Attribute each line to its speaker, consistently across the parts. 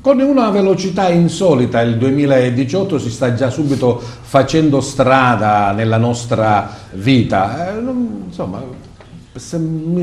Speaker 1: Con una velocità insolita il 2018 si sta già subito facendo strada nella nostra vita. Insomma,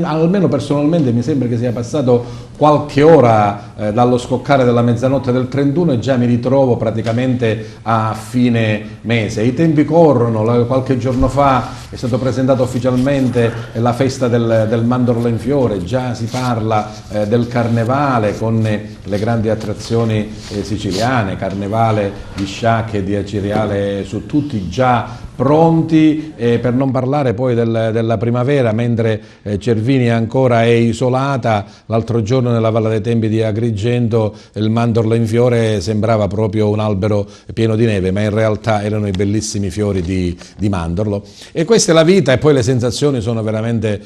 Speaker 1: almeno personalmente mi sembra che sia passato qualche ora dallo scoccare della mezzanotte del 31 e già mi ritrovo praticamente a fine mese. I tempi corrono, qualche giorno fa è stato presentato ufficialmente la festa del mandorlo in fiore, già si parla del carnevale con le grandi attrazioni siciliane, carnevale di sciacche e di aciriale su tutti già pronti, per non parlare poi della primavera, mentre Cervinia ancora è isolata. L'altro giorno nella Valle dei Tempi di Agrigento il mandorlo in fiore sembrava proprio un albero pieno di neve, ma in realtà erano i bellissimi fiori di mandorlo. E questa è la vita, e poi le sensazioni sono veramente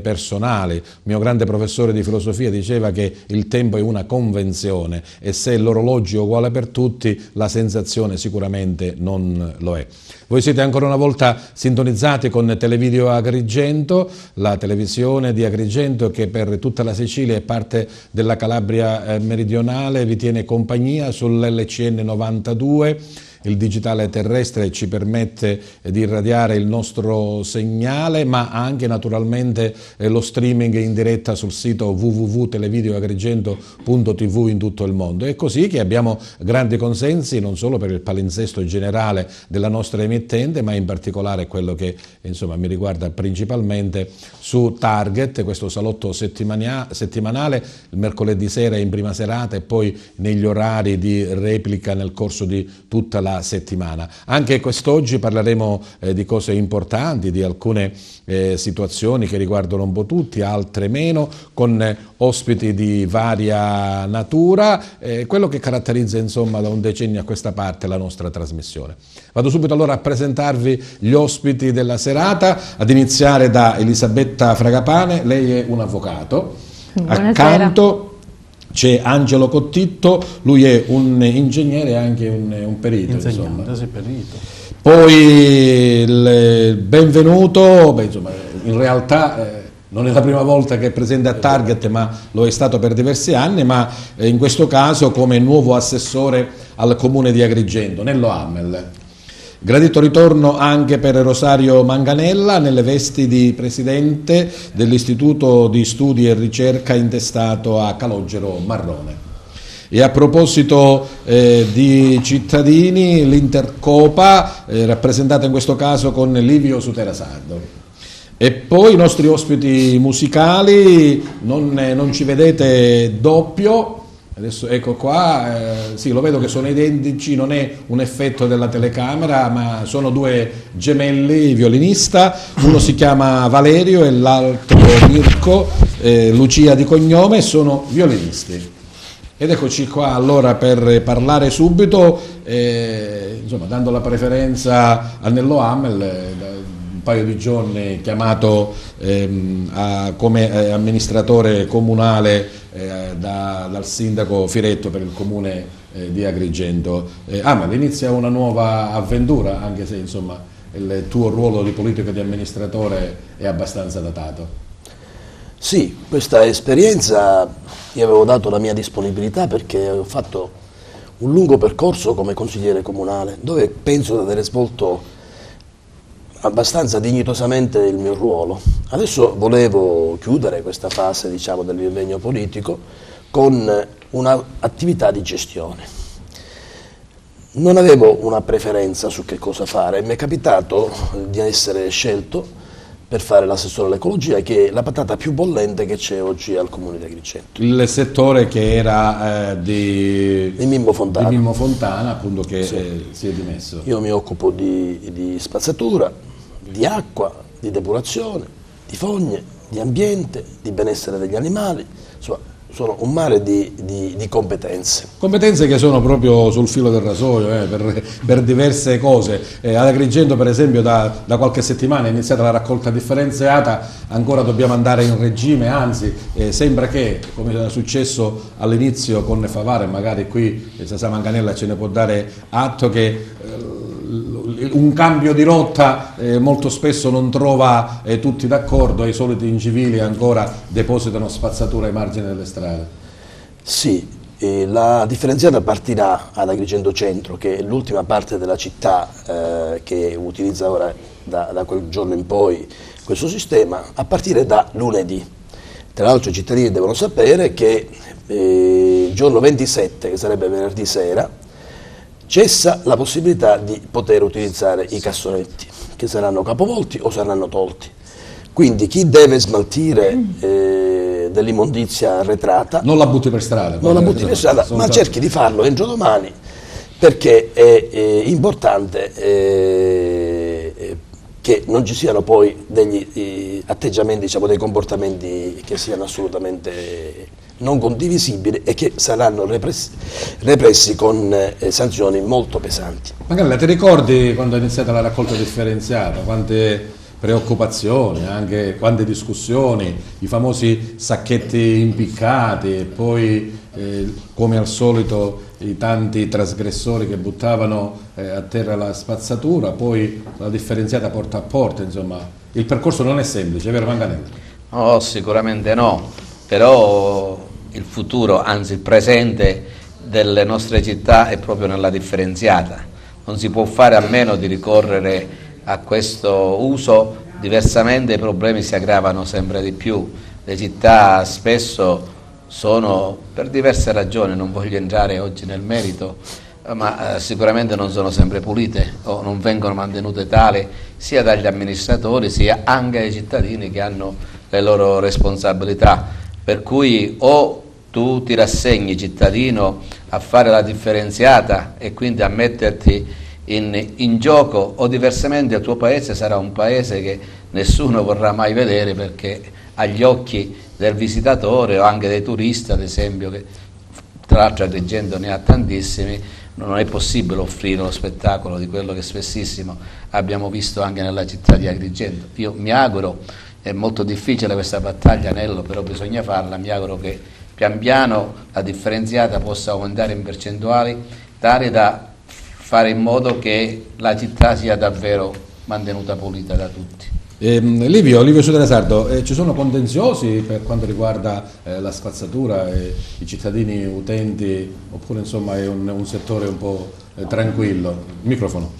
Speaker 1: personali. Il mio grande professore di filosofia diceva che il tempo è una convenzione e se l'orologio è uguale per tutti, la sensazione sicuramente non lo è. Voi siete ancora una volta sintonizzati con Televideo Agrigento, la televisione di Agrigento che per tutta la Sicilia e parte della Calabria meridionale vi tiene compagnia sull'LCN 92. Il digitale terrestre ci permette di irradiare il nostro segnale, ma anche naturalmente lo streaming in diretta sul sito www.televideoagrigento.tv in tutto il mondo. È così che abbiamo grandi consensi non solo per il palinsesto generale della nostra emittente, ma in particolare quello che insomma mi riguarda principalmente su Target, questo salotto settimanale, il mercoledì sera in prima serata e poi negli orari di replica nel corso di tutta la settimana. Anche quest'oggi parleremo di cose importanti, di alcune situazioni che riguardano un po' tutti, altre meno, con ospiti di varia natura, quello che caratterizza insomma da un decennio a questa parte la nostra trasmissione. Vado subito allora a presentarvi gli ospiti della serata, ad iniziare da Elisabetta Fragapane. Lei è un avvocato.
Speaker 2: Buonasera.
Speaker 1: Accanto c'è Angelo Cottitto, lui è un ingegnere e anche un perito.
Speaker 3: Insegnante, sì, perito.
Speaker 1: Poi il benvenuto, insomma, in realtà non è la prima volta che è presente a Target, ma lo è stato per diversi anni, ma in questo caso come nuovo assessore al comune di Agrigento, Nello Hamel. Gradito ritorno anche per Rosario Manganella nelle vesti di presidente dell'Istituto di Studi e Ricerca intestato a Calogero Marrone. E a proposito di cittadini, l'Intercopa, rappresentata in questo caso con Livio Suterasardo. E poi i nostri ospiti musicali, non ci vedete doppio. Adesso ecco qua, sì, lo vedo che sono identici, non è un effetto della telecamera, ma sono due gemelli violinista, uno si chiama Valerio e l'altro Mirko, Lucia di cognome, sono violinisti. Ed eccoci qua allora per parlare subito, insomma, dando la preferenza a Nello Hamel, un paio di giorni chiamato come amministratore comunale dal sindaco Firetto per il comune di Agrigento. Hamel, inizia una nuova avventura, anche se insomma il tuo ruolo di politico e di amministratore è abbastanza datato.
Speaker 3: Sì, questa esperienza io avevo dato la mia disponibilità perché ho fatto un lungo percorso come consigliere comunale, dove penso di aver svolto abbastanza dignitosamente il mio ruolo. Adesso volevo chiudere questa fase, diciamo, del mio impegno politico con un'attività di gestione. Non avevo una preferenza su che cosa fare, mi è capitato di essere scelto per fare l'assessore all'ecologia, che è la patata più bollente che c'è oggi al comune di Agrigento. Il
Speaker 1: settore che era di
Speaker 3: Mimmo Fontana.
Speaker 1: Di Mimmo Fontana, appunto, che
Speaker 3: sì.
Speaker 1: Si è dimesso.
Speaker 3: Io mi occupo di spazzatura, di acqua, di depurazione, di fogne, di ambiente, di benessere degli animali, insomma sono un mare di competenze.
Speaker 1: Competenze che sono proprio sul filo del rasoio per diverse cose. Ad Agrigento per esempio da qualche settimana è iniziata la raccolta differenziata, ancora dobbiamo andare in regime, anzi sembra che, come era successo all'inizio con Favara, magari qui Sasà Manganella ce ne può dare atto, che un cambio di rotta molto spesso non trova tutti d'accordo e i soliti incivili ancora depositano spazzatura ai margini delle strade.
Speaker 3: Sì, La differenziata partirà ad Agrigento Centro, che è l'ultima parte della città che utilizza ora da quel giorno in poi questo sistema, a partire da lunedì. Tra l'altro i cittadini devono sapere che il giorno 27, che sarebbe venerdì sera, cessa la possibilità di poter utilizzare i cassonetti, che saranno capovolti o saranno tolti. Quindi chi deve smaltire dell'immondizia arretrata
Speaker 1: Non la butti per strada.
Speaker 3: non la butti per strada, ma cerchi di farlo entro domani, perché è importante che non ci siano poi degli atteggiamenti, diciamo, dei comportamenti che siano assolutamente non condivisibili e che saranno repressi con sanzioni molto pesanti.
Speaker 1: Magari ti ricordi quando è iniziata la raccolta differenziata, quante preoccupazioni, anche quante discussioni, i famosi sacchetti impiccati e poi come al solito i tanti trasgressori che buttavano a terra la spazzatura, poi la differenziata porta a porta, insomma il percorso non è semplice, vero Manganello?
Speaker 2: No, sicuramente no, però il futuro, anzi il presente delle nostre città è proprio nella differenziata. Non si può fare a meno di ricorrere a questo uso, diversamente i problemi si aggravano sempre di più. Le città spesso sono, per diverse ragioni, non voglio entrare oggi nel merito, ma sicuramente non sono sempre pulite o non vengono mantenute tali sia dagli amministratori sia anche dai cittadini che hanno le loro responsabilità, per cui o tu ti rassegni cittadino a fare la differenziata e quindi a metterti in gioco, o diversamente il tuo paese sarà un paese che nessuno vorrà mai vedere, perché agli occhi del visitatore o anche dei turisti, ad esempio, che tra l'altro Agrigento ne ha tantissimi, non è possibile offrire lo spettacolo di quello che spessissimo abbiamo visto anche nella città di Agrigento. Io mi auguro, è molto difficile questa battaglia, Nello, però bisogna farla, mi auguro che pian piano la differenziata possa aumentare in percentuali tali da fare in modo che la città sia davvero mantenuta pulita da tutti.
Speaker 1: Livio Suderasardo, ci sono contenziosi per quanto riguarda la spazzatura e i cittadini utenti, oppure insomma è un settore un po' tranquillo? Microfono.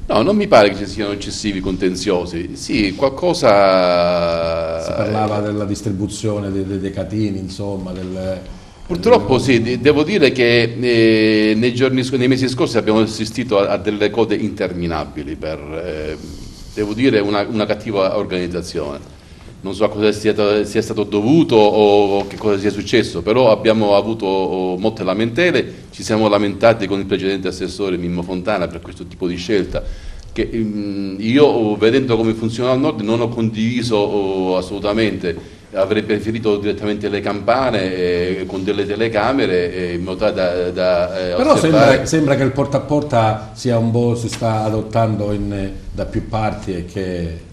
Speaker 4: No, non mi pare che ci siano eccessivi contenziosi. Sì, qualcosa...
Speaker 1: Si parlava della distribuzione dei catini, insomma,
Speaker 4: Purtroppo sì, devo dire che nei mesi scorsi abbiamo assistito a delle code interminabili per, devo dire, una cattiva organizzazione. Non so a cosa sia stato dovuto o che cosa sia successo, però abbiamo avuto molte lamentele, ci siamo lamentati con il precedente assessore Mimmo Fontana per questo tipo di scelta, che io, vedendo come funziona al nord, non ho condiviso assolutamente. Avrei preferito direttamente le campane con delle telecamere in modo da
Speaker 1: però
Speaker 4: osservare.
Speaker 1: sembra che il porta a porta sia un po', si sta adottando da più parti e che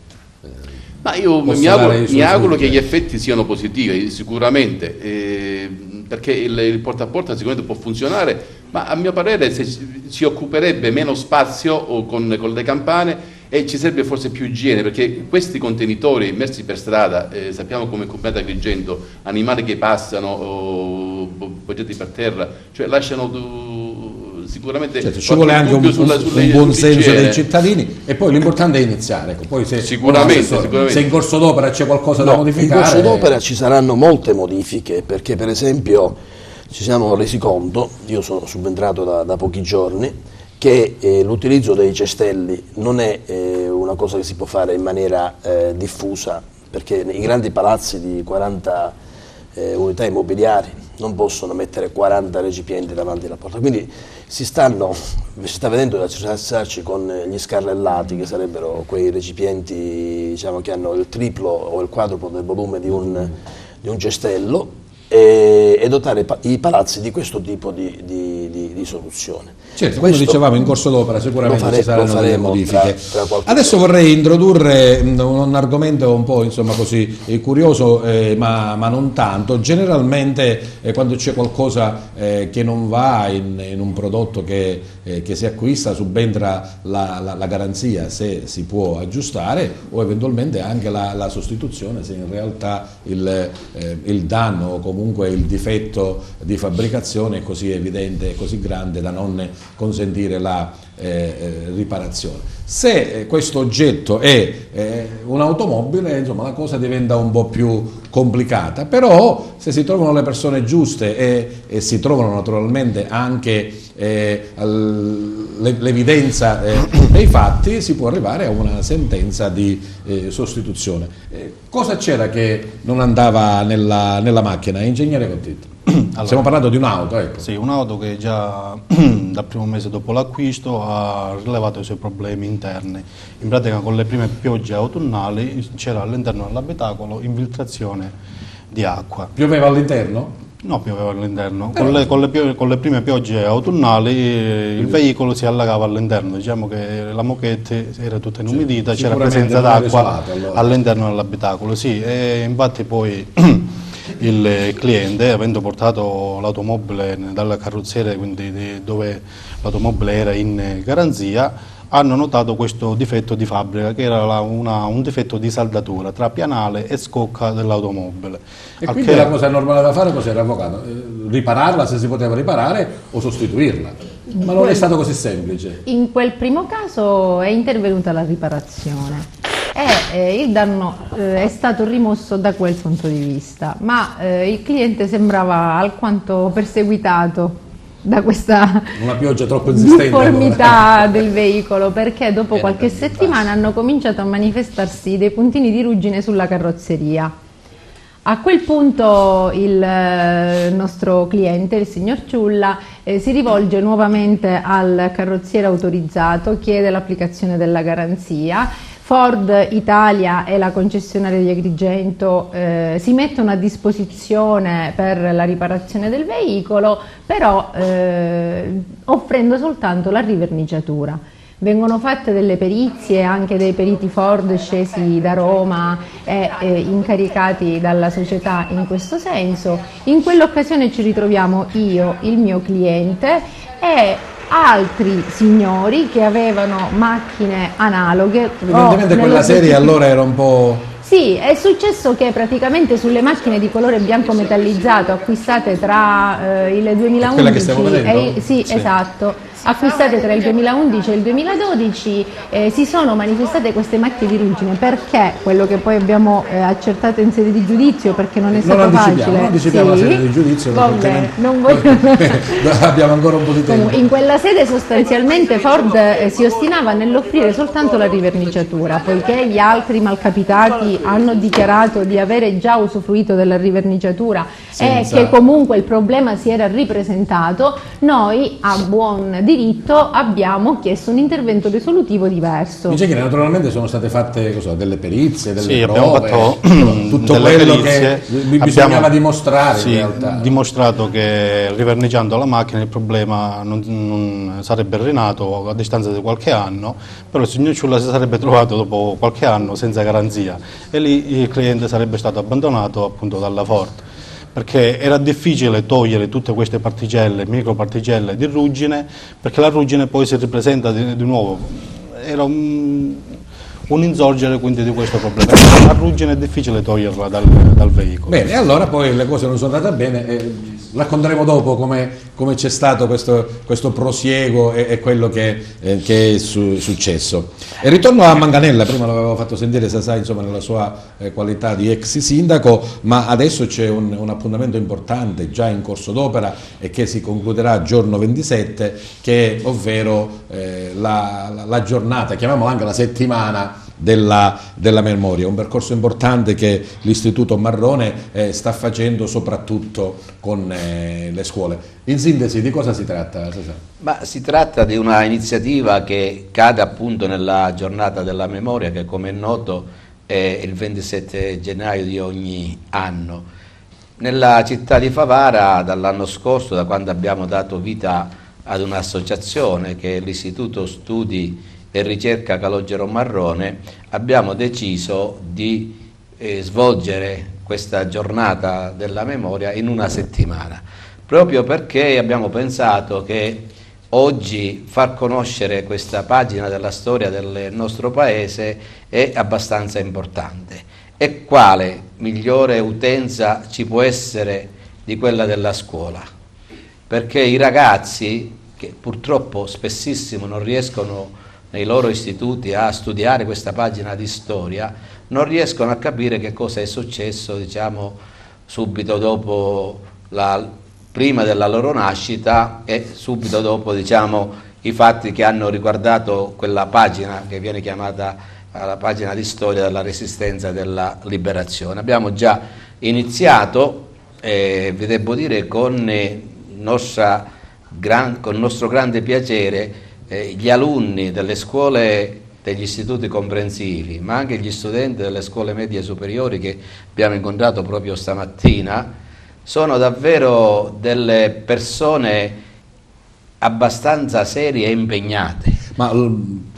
Speaker 4: ma io mi auguro che gli effetti siano positivi sicuramente, perché il porta a porta sicuramente può funzionare, ma a mio parere si occuperebbe meno spazio con le campane e ci sarebbe forse più igiene, perché questi contenitori immersi per strada, sappiamo come è completo Agrigento, animali che passano, poggiati per terra, cioè lasciano sicuramente...
Speaker 1: Certo, ci vuole anche un buon senso dei cittadini, e poi l'importante è iniziare. Ecco. Poi se in corso d'opera c'è qualcosa da modificare...
Speaker 3: In corso d'opera ci saranno molte modifiche, perché per esempio ci siamo resi conto, io sono subentrato da pochi giorni, che l'utilizzo dei cestelli non è una cosa che si può fare in maniera diffusa, perché nei grandi palazzi di 40 unità immobiliari non possono mettere 40 recipienti davanti alla porta, quindi si sta vedendo da attrezzarci con gli scarrellati, che sarebbero quei recipienti, diciamo, che hanno il triplo o il quadruplo del volume di un cestello, e dotare i palazzi di questo tipo di di soluzione.
Speaker 1: Certo, come dicevamo, in corso d'opera sicuramente ci saranno delle modifiche.
Speaker 3: Tra qualche
Speaker 1: Adesso
Speaker 3: giorno.
Speaker 1: vorrei introdurre un argomento un po' insomma così curioso, ma non tanto. Generalmente quando c'è qualcosa che non va in un prodotto che si acquista, subentra la garanzia se si può aggiustare, o eventualmente anche la sostituzione se in realtà il danno o comunque il difetto di fabbricazione è così evidente e così grande da non consentire la riparazione. Se questo oggetto è un'automobile, insomma la cosa diventa un po' più complicata, però se si trovano le persone giuste e si trovano naturalmente anche l'evidenza dei fatti, si può arrivare a una sentenza di sostituzione. Cosa c'era che non andava nella macchina? Ingegnere Cottito.
Speaker 5: Allora,
Speaker 1: stiamo parlando di un'auto, ecco.
Speaker 5: Sì, un'auto che già dal primo mese dopo l'acquisto ha rilevato i suoi problemi interni. In pratica con le prime piogge autunnali c'era all'interno dell'abitacolo infiltrazione di acqua.
Speaker 1: Pioveva all'interno?
Speaker 5: No, pioveva all'interno. Con le prime piogge autunnali il veicolo si allagava all'interno. Diciamo che la moquette era tutta inumidita, c'era presenza d'acqua all'interno dell'abitacolo. Sì, e infatti poi il cliente, avendo portato l'automobile dalla carrozzeria, quindi dove l'automobile era in garanzia, hanno notato questo difetto di fabbrica, che era un difetto di saldatura tra pianale e scocca dell'automobile.
Speaker 1: E quindi la cosa normale da fare cos'era, avvocato? Ripararla se si poteva riparare o sostituirla? Ma non è stato così semplice.
Speaker 6: In quel primo caso è intervenuta la riparazione e il danno è stato rimosso da quel punto di vista, ma il cliente sembrava alquanto perseguitato da questa
Speaker 1: una pioggia troppo insistente,
Speaker 6: difformità del veicolo, perché dopo qualche settimana hanno cominciato a manifestarsi dei puntini di ruggine sulla carrozzeria. A quel punto il nostro cliente, il signor Ciulla, si rivolge nuovamente al carrozziere autorizzato, chiede l'applicazione della garanzia. Ford Italia e la concessionaria di Agrigento si mettono a disposizione per la riparazione del veicolo, però offrendo soltanto la riverniciatura. Vengono fatte delle perizie anche dei periti Ford scesi da Roma e incaricati dalla società in questo senso. In quell'occasione ci ritroviamo io, il mio cliente e altri signori che avevano macchine analoghe.
Speaker 1: Evidentemente quella serie allora era un po'...
Speaker 6: Sì, è successo che praticamente sulle macchine di colore bianco metallizzato acquistate tra il 2011
Speaker 1: quella che stiamo vedendo?
Speaker 6: sì, esatto, acquistate tra il 2011 e il 2012 si sono manifestate queste macchie di ruggine. Perché? Quello che poi abbiamo accertato in sede di giudizio, perché non è stato facile.
Speaker 1: Non anticipiamo
Speaker 6: sì.
Speaker 1: la sede di giudizio,
Speaker 6: vabbè, non voglio...
Speaker 1: abbiamo ancora un po' di tempo.
Speaker 6: In quella sede sostanzialmente Ford si ostinava nell'offrire soltanto la riverniciatura, poiché gli altri malcapitati hanno dichiarato di avere già usufruito della riverniciatura e che comunque il problema si era ripresentato. Noi a buon diritto abbiamo chiesto un intervento risolutivo diverso.
Speaker 1: Dice che naturalmente sono state fatte delle perizie, delle prove,
Speaker 5: abbiamo fatto
Speaker 1: tutto
Speaker 5: delle
Speaker 1: quello
Speaker 5: perizie.
Speaker 1: che bisognava dimostrare.
Speaker 5: Sì,
Speaker 1: in realtà.
Speaker 5: Dimostrato che riverniciando la macchina il problema non sarebbe rinato a distanza di qualche anno, però il signor Ciulla si sarebbe trovato dopo qualche anno senza garanzia e lì il cliente sarebbe stato abbandonato appunto dalla Ford, perché era difficile togliere tutte queste particelle, microparticelle di ruggine, perché la ruggine poi si ripresenta di nuovo. Era un insorgere quindi di questo problema. La ruggine è difficile toglierla dal veicolo.
Speaker 1: Bene, allora poi le cose non sono andate bene. Racconteremo dopo come c'è stato questo prosieguo e quello che è successo. E ritorno a Manganella, prima l'avevo fatto sentire Sasà, insomma, nella sua qualità di ex sindaco, ma adesso c'è un appuntamento importante già in corso d'opera e che si concluderà giorno 27, che ovvero la giornata, chiamiamola anche la settimana della memoria, un percorso importante che l'Istituto Marrone sta facendo soprattutto con le scuole. In sintesi, di cosa si tratta, Sasà?
Speaker 2: Ma si tratta di una iniziativa che cade appunto nella giornata della memoria, che come è noto è il 27 gennaio di ogni anno, Nella città di Favara dall'anno scorso, da quando abbiamo dato vita ad un'associazione che è l'Istituto Studi e Ricerca Calogero Marrone, abbiamo deciso di svolgere questa giornata della memoria in una settimana, proprio perché abbiamo pensato che oggi far conoscere questa pagina della storia del nostro paese è abbastanza importante. E quale migliore utenza ci può essere di quella della scuola? Perché i ragazzi, che purtroppo spessissimo non riescono nei loro istituti a studiare questa pagina di storia, non riescono a capire che cosa è successo, diciamo, subito dopo prima della loro nascita e subito dopo, diciamo, i fatti che hanno riguardato quella pagina che viene chiamata la pagina di storia della resistenza e della liberazione. Abbiamo già iniziato, vi devo dire, con il nostro grande piacere, gli alunni delle scuole degli istituti comprensivi, ma anche gli studenti delle scuole medie superiori che abbiamo incontrato proprio stamattina. Sono davvero delle persone abbastanza serie e impegnate.
Speaker 1: Ma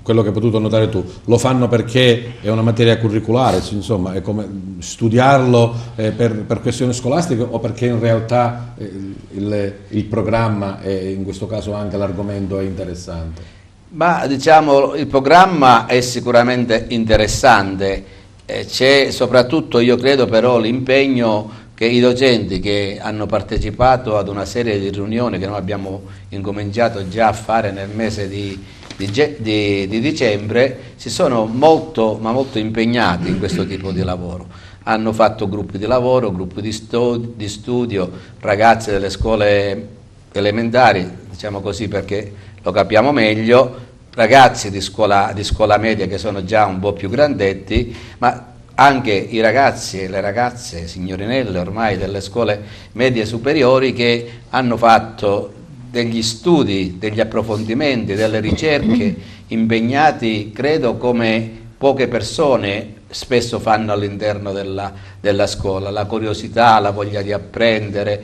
Speaker 1: quello che hai potuto notare tu, lo fanno perché è una materia curriculare, insomma, è come studiarlo per questioni scolastiche, o perché in realtà il programma e in questo caso anche l'argomento è interessante?
Speaker 2: Ma diciamo il programma è sicuramente interessante, c'è soprattutto, io credo, però l'impegno che i docenti che hanno partecipato ad una serie di riunioni che noi abbiamo incominciato già a fare nel mese di dicembre si sono molto impegnati in questo tipo di lavoro. Hanno fatto gruppi di lavoro, gruppi di studio, ragazze delle scuole elementari, diciamo così perché lo capiamo meglio, ragazzi di scuola media che sono già un po' più grandetti, ma anche i ragazzi e le ragazze signorinelle ormai delle scuole medie superiori che hanno fatto degli studi, degli approfondimenti, delle ricerche, impegnati credo come poche persone spesso fanno all'interno della scuola, la curiosità, la voglia di apprendere,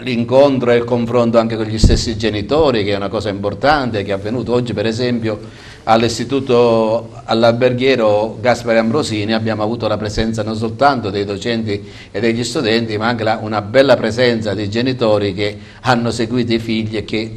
Speaker 2: l'incontro e il confronto anche con gli stessi genitori, che è una cosa importante che è avvenuto oggi. Per esempio all'istituto all'alberghiero Gaspare Ambrosini abbiamo avuto la presenza non soltanto dei docenti e degli studenti, ma anche una bella presenza di genitori che hanno seguito i figli e che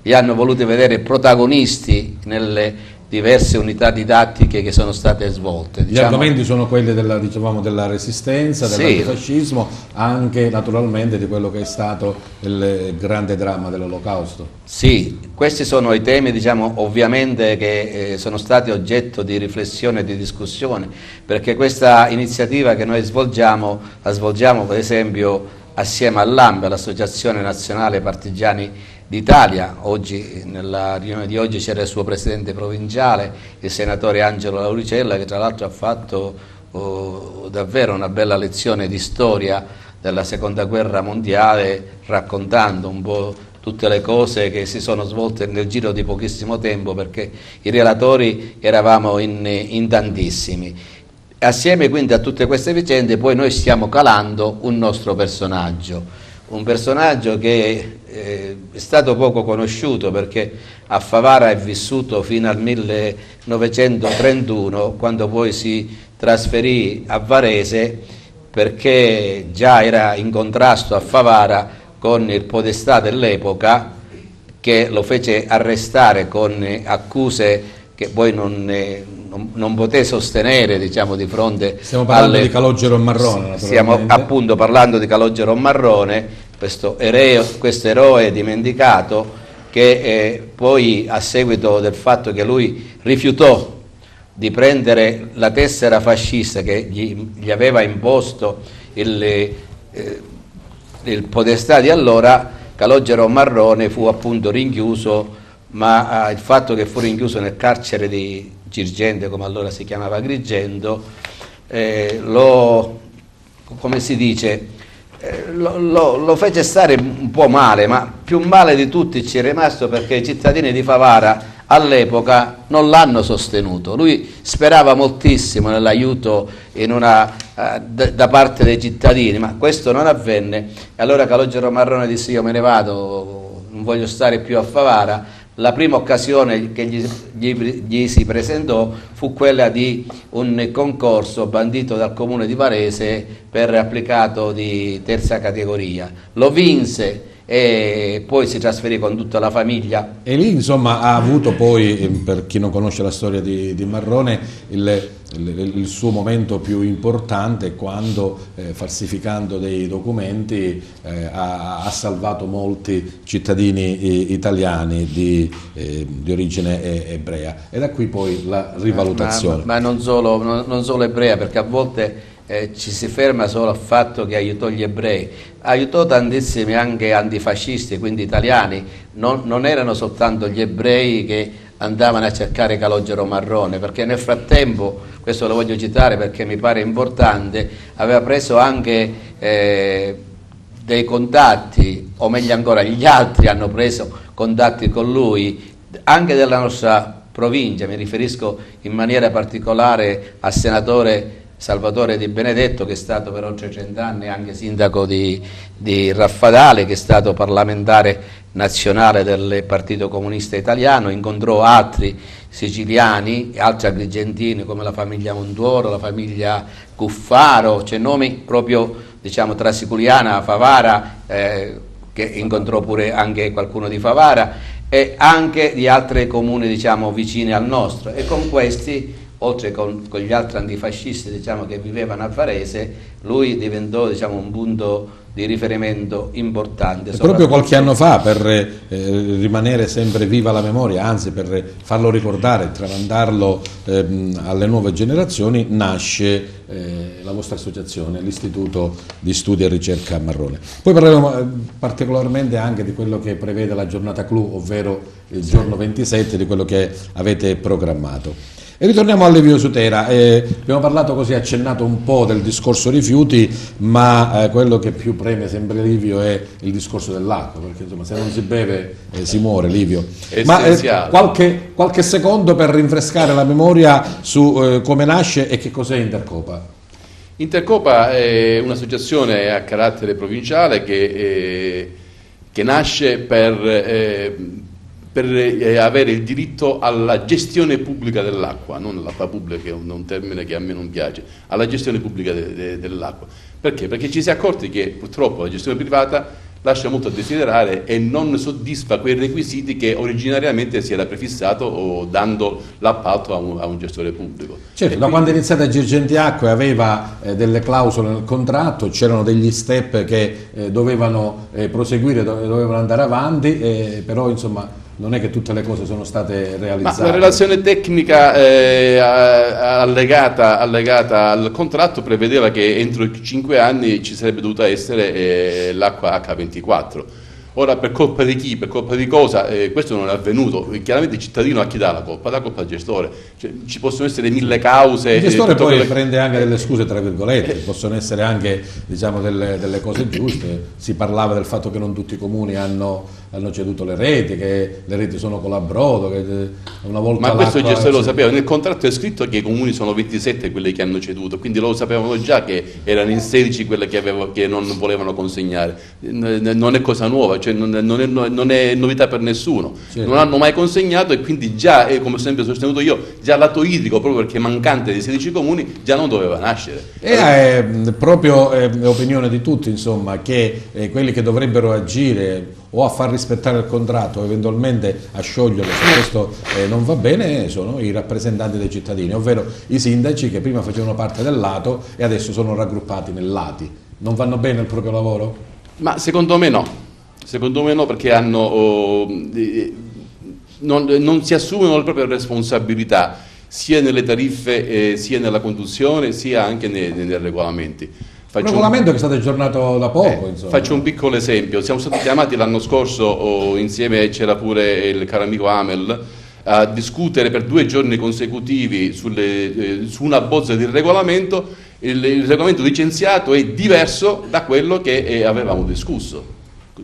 Speaker 2: li hanno voluti vedere protagonisti nelle diverse unità didattiche che sono state svolte.
Speaker 1: Gli argomenti sono quelli della resistenza, dell'antifascismo, anche naturalmente di quello che è stato il grande dramma dell'Olocausto.
Speaker 2: Sì, questi sono i temi, diciamo, ovviamente che sono stati oggetto di riflessione e di discussione, perché questa iniziativa che noi svolgiamo, la svolgiamo per esempio assieme all'ANPE, l'Associazione Nazionale Partigiani d'Italia. Oggi, nella riunione di oggi, c'era il suo presidente provinciale, il senatore Angelo Lauricella, che tra l'altro ha fatto davvero una bella lezione di storia della seconda guerra mondiale, raccontando un po' tutte le cose che si sono svolte nel giro di pochissimo tempo, perché i relatori eravamo in tantissimi. Assieme quindi a tutte queste vicende poi noi stiamo calando un nostro personaggio che è stato poco conosciuto, perché a Favara è vissuto fino al 1931, quando poi si trasferì a Varese, perché già era in contrasto a Favara con il podestà dell'epoca, che lo fece arrestare con accuse che poi non poté sostenere, diciamo, di fronte.
Speaker 1: Stiamo parlando di Calogero Marrone.
Speaker 2: Stiamo appunto parlando di Calogero Marrone, questo eroe dimenticato, che poi, a seguito del fatto che lui rifiutò di prendere la tessera fascista che gli aveva imposto il podestà di allora, Calogero Marrone fu appunto rinchiuso, ma il fatto che fu rinchiuso nel carcere di Girgente, come allora si chiamava Agrigento, come si dice, lo fece stare un po' male, ma più male di tutti ci è rimasto perché i cittadini di Favara all'epoca non l'hanno sostenuto. Lui sperava moltissimo nell'aiuto da parte dei cittadini, ma questo non avvenne. E allora Calogero Marrone disse: io me ne vado, non voglio stare più a Favara. La prima occasione che gli si presentò fu quella di un concorso bandito dal comune di Varese per applicato di terza categoria. Lo vinse e poi si trasferì con tutta la famiglia.
Speaker 1: E lì insomma ha avuto poi, per chi non conosce la storia di Marrone, il suo momento più importante quando falsificando dei documenti ha salvato molti cittadini italiani di origine ebrea, e da qui poi la rivalutazione.
Speaker 2: Ma non solo ebrea, perché a volte ci si ferma solo al fatto che aiutò gli ebrei, aiutò tantissimi anche antifascisti, quindi italiani. Non erano soltanto gli ebrei che andavano a cercare Calogero Marrone, perché nel frattempo, questo lo voglio citare perché mi pare importante, aveva preso anche dei contatti, o meglio ancora gli altri hanno preso contatti con lui, anche della nostra provincia. Mi riferisco in maniera particolare al senatore Salvatore Di Benedetto, che è stato per oltre 30 anni anche sindaco di Raffadale, che è stato parlamentare nazionale del Partito Comunista Italiano. Incontrò altri siciliani e altri agrigentini come la famiglia Montuoro, la famiglia Cuffaro, c'è nomi proprio, diciamo, tra Siculiana, Favara, che incontrò pure anche qualcuno di Favara e anche di altri comuni, diciamo, vicini al nostro, e con questi, oltre con gli altri antifascisti, diciamo, che vivevano a Varese, lui diventò, diciamo, un punto di riferimento importante.
Speaker 1: Proprio qualche anno fa, per rimanere sempre viva la memoria, anzi per farlo ricordare, tramandarlo alle nuove generazioni, nasce la vostra associazione, l'Istituto di Studi e Ricerca Marrone. Poi parleremo particolarmente anche di quello che prevede la giornata clou, ovvero il giorno 27, di quello che avete programmato. E ritorniamo a Livio Sutera. Abbiamo parlato, così accennato un po' del discorso rifiuti, ma quello che più preme sempre Livio è il discorso dell'acqua, perché insomma se non si beve si muore, Livio. Ma qualche secondo per rinfrescare la memoria su come nasce e che cos'è Intercopa.
Speaker 4: Intercopa è un'associazione a carattere provinciale che nasce per avere il diritto alla gestione pubblica dell'acqua, non all'acqua pubblica, che è un termine che a me non piace, alla gestione pubblica dell'acqua. Perché? Perché ci si è accorti che purtroppo la gestione privata lascia molto a desiderare e non soddisfa quei requisiti che originariamente si era prefissato o dando l'appalto a un gestore pubblico.
Speaker 1: Certo, da quando è iniziata Girgenti Acque aveva delle clausole nel contratto, c'erano degli step che dovevano proseguire, dovevano andare avanti, però insomma non è che tutte le cose sono state realizzate.
Speaker 4: Ma la relazione tecnica allegata al contratto prevedeva che entro i 5 anni ci sarebbe dovuta essere l'acqua H24. Ora, per colpa di chi, per colpa di cosa, questo non è avvenuto. Chiaramente il cittadino a chi dà la colpa? La colpa al gestore. Cioè, ci possono essere 1000 cause.
Speaker 1: Il gestore poi prende anche delle scuse, tra virgolette, possono essere anche, diciamo, delle cose giuste. Si parlava del fatto che non tutti i comuni hanno ceduto le reti, che le reti sono colabrodo, che una volta.
Speaker 4: Ma questo il gestore lo sapeva, nel contratto è scritto che i comuni sono 27 quelli che hanno ceduto, quindi lo sapevano già che erano in 16 quelle che non volevano consegnare. Non è cosa nuova, cioè non è novità per nessuno. Certo. Non hanno mai consegnato e quindi già, come ho sempre sostenuto io, già lato idrico, proprio perché mancante dei 16 comuni, già non doveva nascere.
Speaker 1: È proprio opinione di tutti, insomma, che quelli che dovrebbero agire o a far rispettare il contratto o eventualmente a scioglierlo se questo non va bene sono i rappresentanti dei cittadini, ovvero i sindaci che prima facevano parte del lato e adesso sono raggruppati nel lati. Non vanno bene il proprio lavoro?
Speaker 4: Ma secondo me no, perché non si assumono le proprie responsabilità sia nelle tariffe, sia nella conduzione, sia anche nei regolamenti.
Speaker 1: Un regolamento che è stato aggiornato da poco.
Speaker 4: Faccio un piccolo esempio. Siamo stati chiamati l'anno scorso, insieme c'era pure il caro amico Amel, a discutere per 2 giorni consecutivi su una bozza di regolamento. Il regolamento licenziato è diverso da quello che avevamo discusso.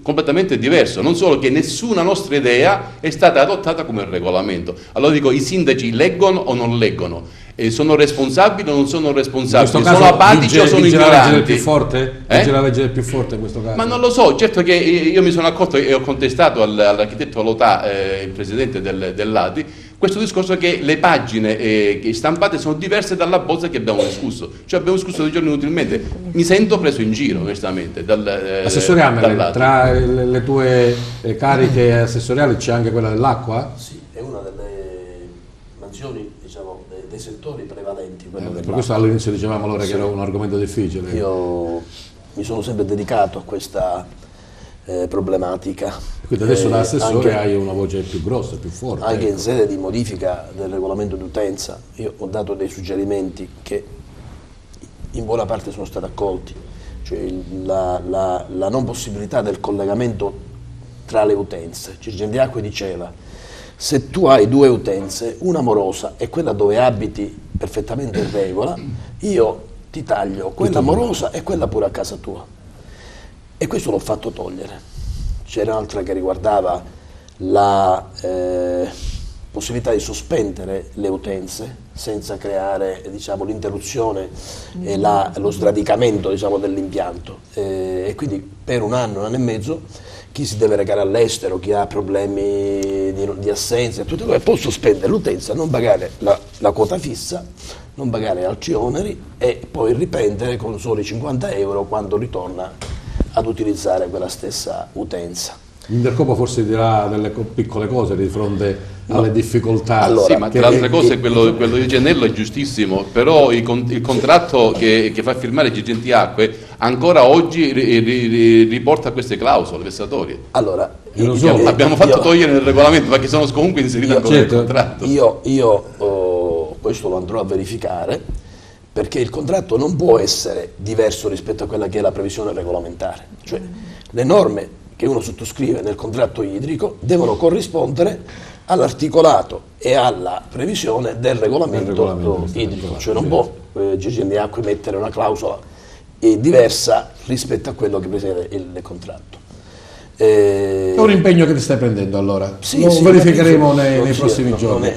Speaker 4: completamente diverso, non solo che nessuna nostra idea è stata adottata come regolamento. Allora dico, i sindaci leggono o non leggono? Sono responsabili o non sono responsabili? Sono apatici o sono ignoranti?
Speaker 1: La legge del più forte? Legge la legge del più forte in questo caso?
Speaker 4: Ma non lo so, certo che io mi sono accorto e ho contestato all'architetto Lotà, il presidente dell'ADI, questo discorso che le pagine stampate sono diverse dalla bozza che abbiamo discusso, cioè abbiamo discusso 2 giorni inutilmente. Mi sento preso in giro onestamente
Speaker 1: Assessore Amele, tra le tue cariche assessoriali c'è anche quella dell'acqua?
Speaker 3: Sì, è una delle mansioni, diciamo, dei settori prevalenti.
Speaker 1: Per questo all'inizio dicevamo allora che era un argomento difficile.
Speaker 3: Io mi sono sempre dedicato a questa problematica.
Speaker 1: Quindi adesso da assessore hai una voce più grossa, più forte.
Speaker 3: Anche in sede di modifica del regolamento d'utenza io ho dato dei suggerimenti che in buona parte sono stati accolti, cioè la non possibilità del collegamento tra le utenze. Girgenti Acque diceva: se tu hai 2 utenze, una morosa e quella dove abiti perfettamente in regola, io ti taglio quella morosa e quella pure a casa tua. E questo l'ho fatto togliere. C'era un'altra che riguardava la possibilità di sospendere le utenze senza creare, diciamo, l'interruzione e lo sradicamento, diciamo, dell'impianto. E quindi per un anno e mezzo chi si deve recare all'estero, chi ha problemi di assenza, tutte cose, può sospendere l'utenza, non pagare la quota fissa, non pagare altri oneri e poi riprendere con soli 50 euro quando ritorna ad utilizzare quella stessa utenza.
Speaker 1: L'Intercopo forse dirà delle piccole cose di fronte alle difficoltà.
Speaker 4: Allora, sì, ma tra le altre cose quello di Gianello è giustissimo, però il contratto che fa firmare Girgenti Acque ancora oggi riporta queste clausole vessatorie.
Speaker 3: Allora,
Speaker 4: abbiamo fatto togliere nel regolamento perché sono comunque inserite ancora nel contratto.
Speaker 3: Io questo lo andrò a verificare, perché il contratto non può essere diverso rispetto a quella che è la previsione regolamentare. Cioè, le norme che uno sottoscrive nel contratto idrico devono corrispondere all'articolato e alla previsione del regolamento idrico. Cioè non può Girgenti Acque mettere una clausola diversa rispetto a quello che prevede il contratto.
Speaker 1: È un impegno che ti stai prendendo allora?
Speaker 3: Sì,
Speaker 1: lo
Speaker 3: sì,
Speaker 1: verificheremo nei prossimi giorni.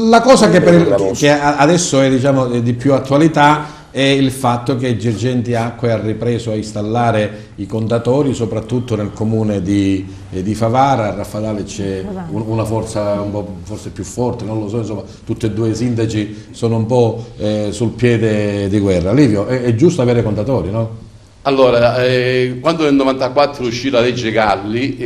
Speaker 1: La cosa che adesso è, diciamo, di più attualità è il fatto che Girgenti Acque ha ripreso a installare i contatori soprattutto nel comune di Favara. A Raffadale c'è una forza un po' forse più forte, non lo so, insomma tutti e 2 i sindaci sono un po' sul piede di guerra. Livio, è giusto avere contatori, no?
Speaker 4: Allora, quando nel 94 uscì la legge Galli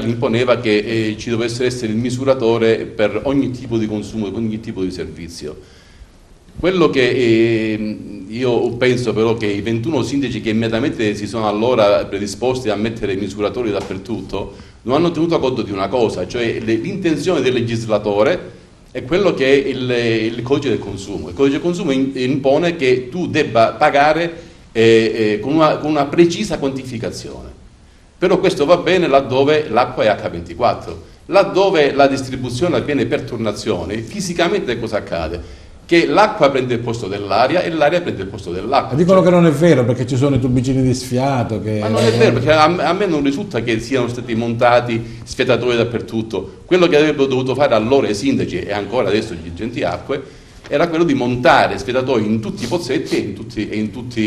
Speaker 4: imponeva che ci dovesse essere il misuratore per ogni tipo di consumo, per ogni tipo di servizio. Quello che io penso però che i 21 sindaci che immediatamente si sono allora predisposti a mettere misuratori dappertutto non hanno tenuto conto di una cosa, cioè l'intenzione del legislatore è quello che è il codice del consumo. Il codice del consumo impone che tu debba pagare con una precisa quantificazione, però questo va bene laddove l'acqua è H24, laddove la distribuzione avviene per turnazione. Fisicamente cosa accade? Che l'acqua prende il posto dell'aria e l'aria prende il posto dell'acqua.
Speaker 1: Dicono che non è vero perché ci sono i tubicini di sfiato.
Speaker 4: Ma non è vero, perché a me non risulta che siano stati montati sfiatatori dappertutto. Quello che avrebbero dovuto fare allora i sindaci e ancora adesso gli Girgenti Acque era quello di montare sfiatatori in tutti i pozzetti e in tutti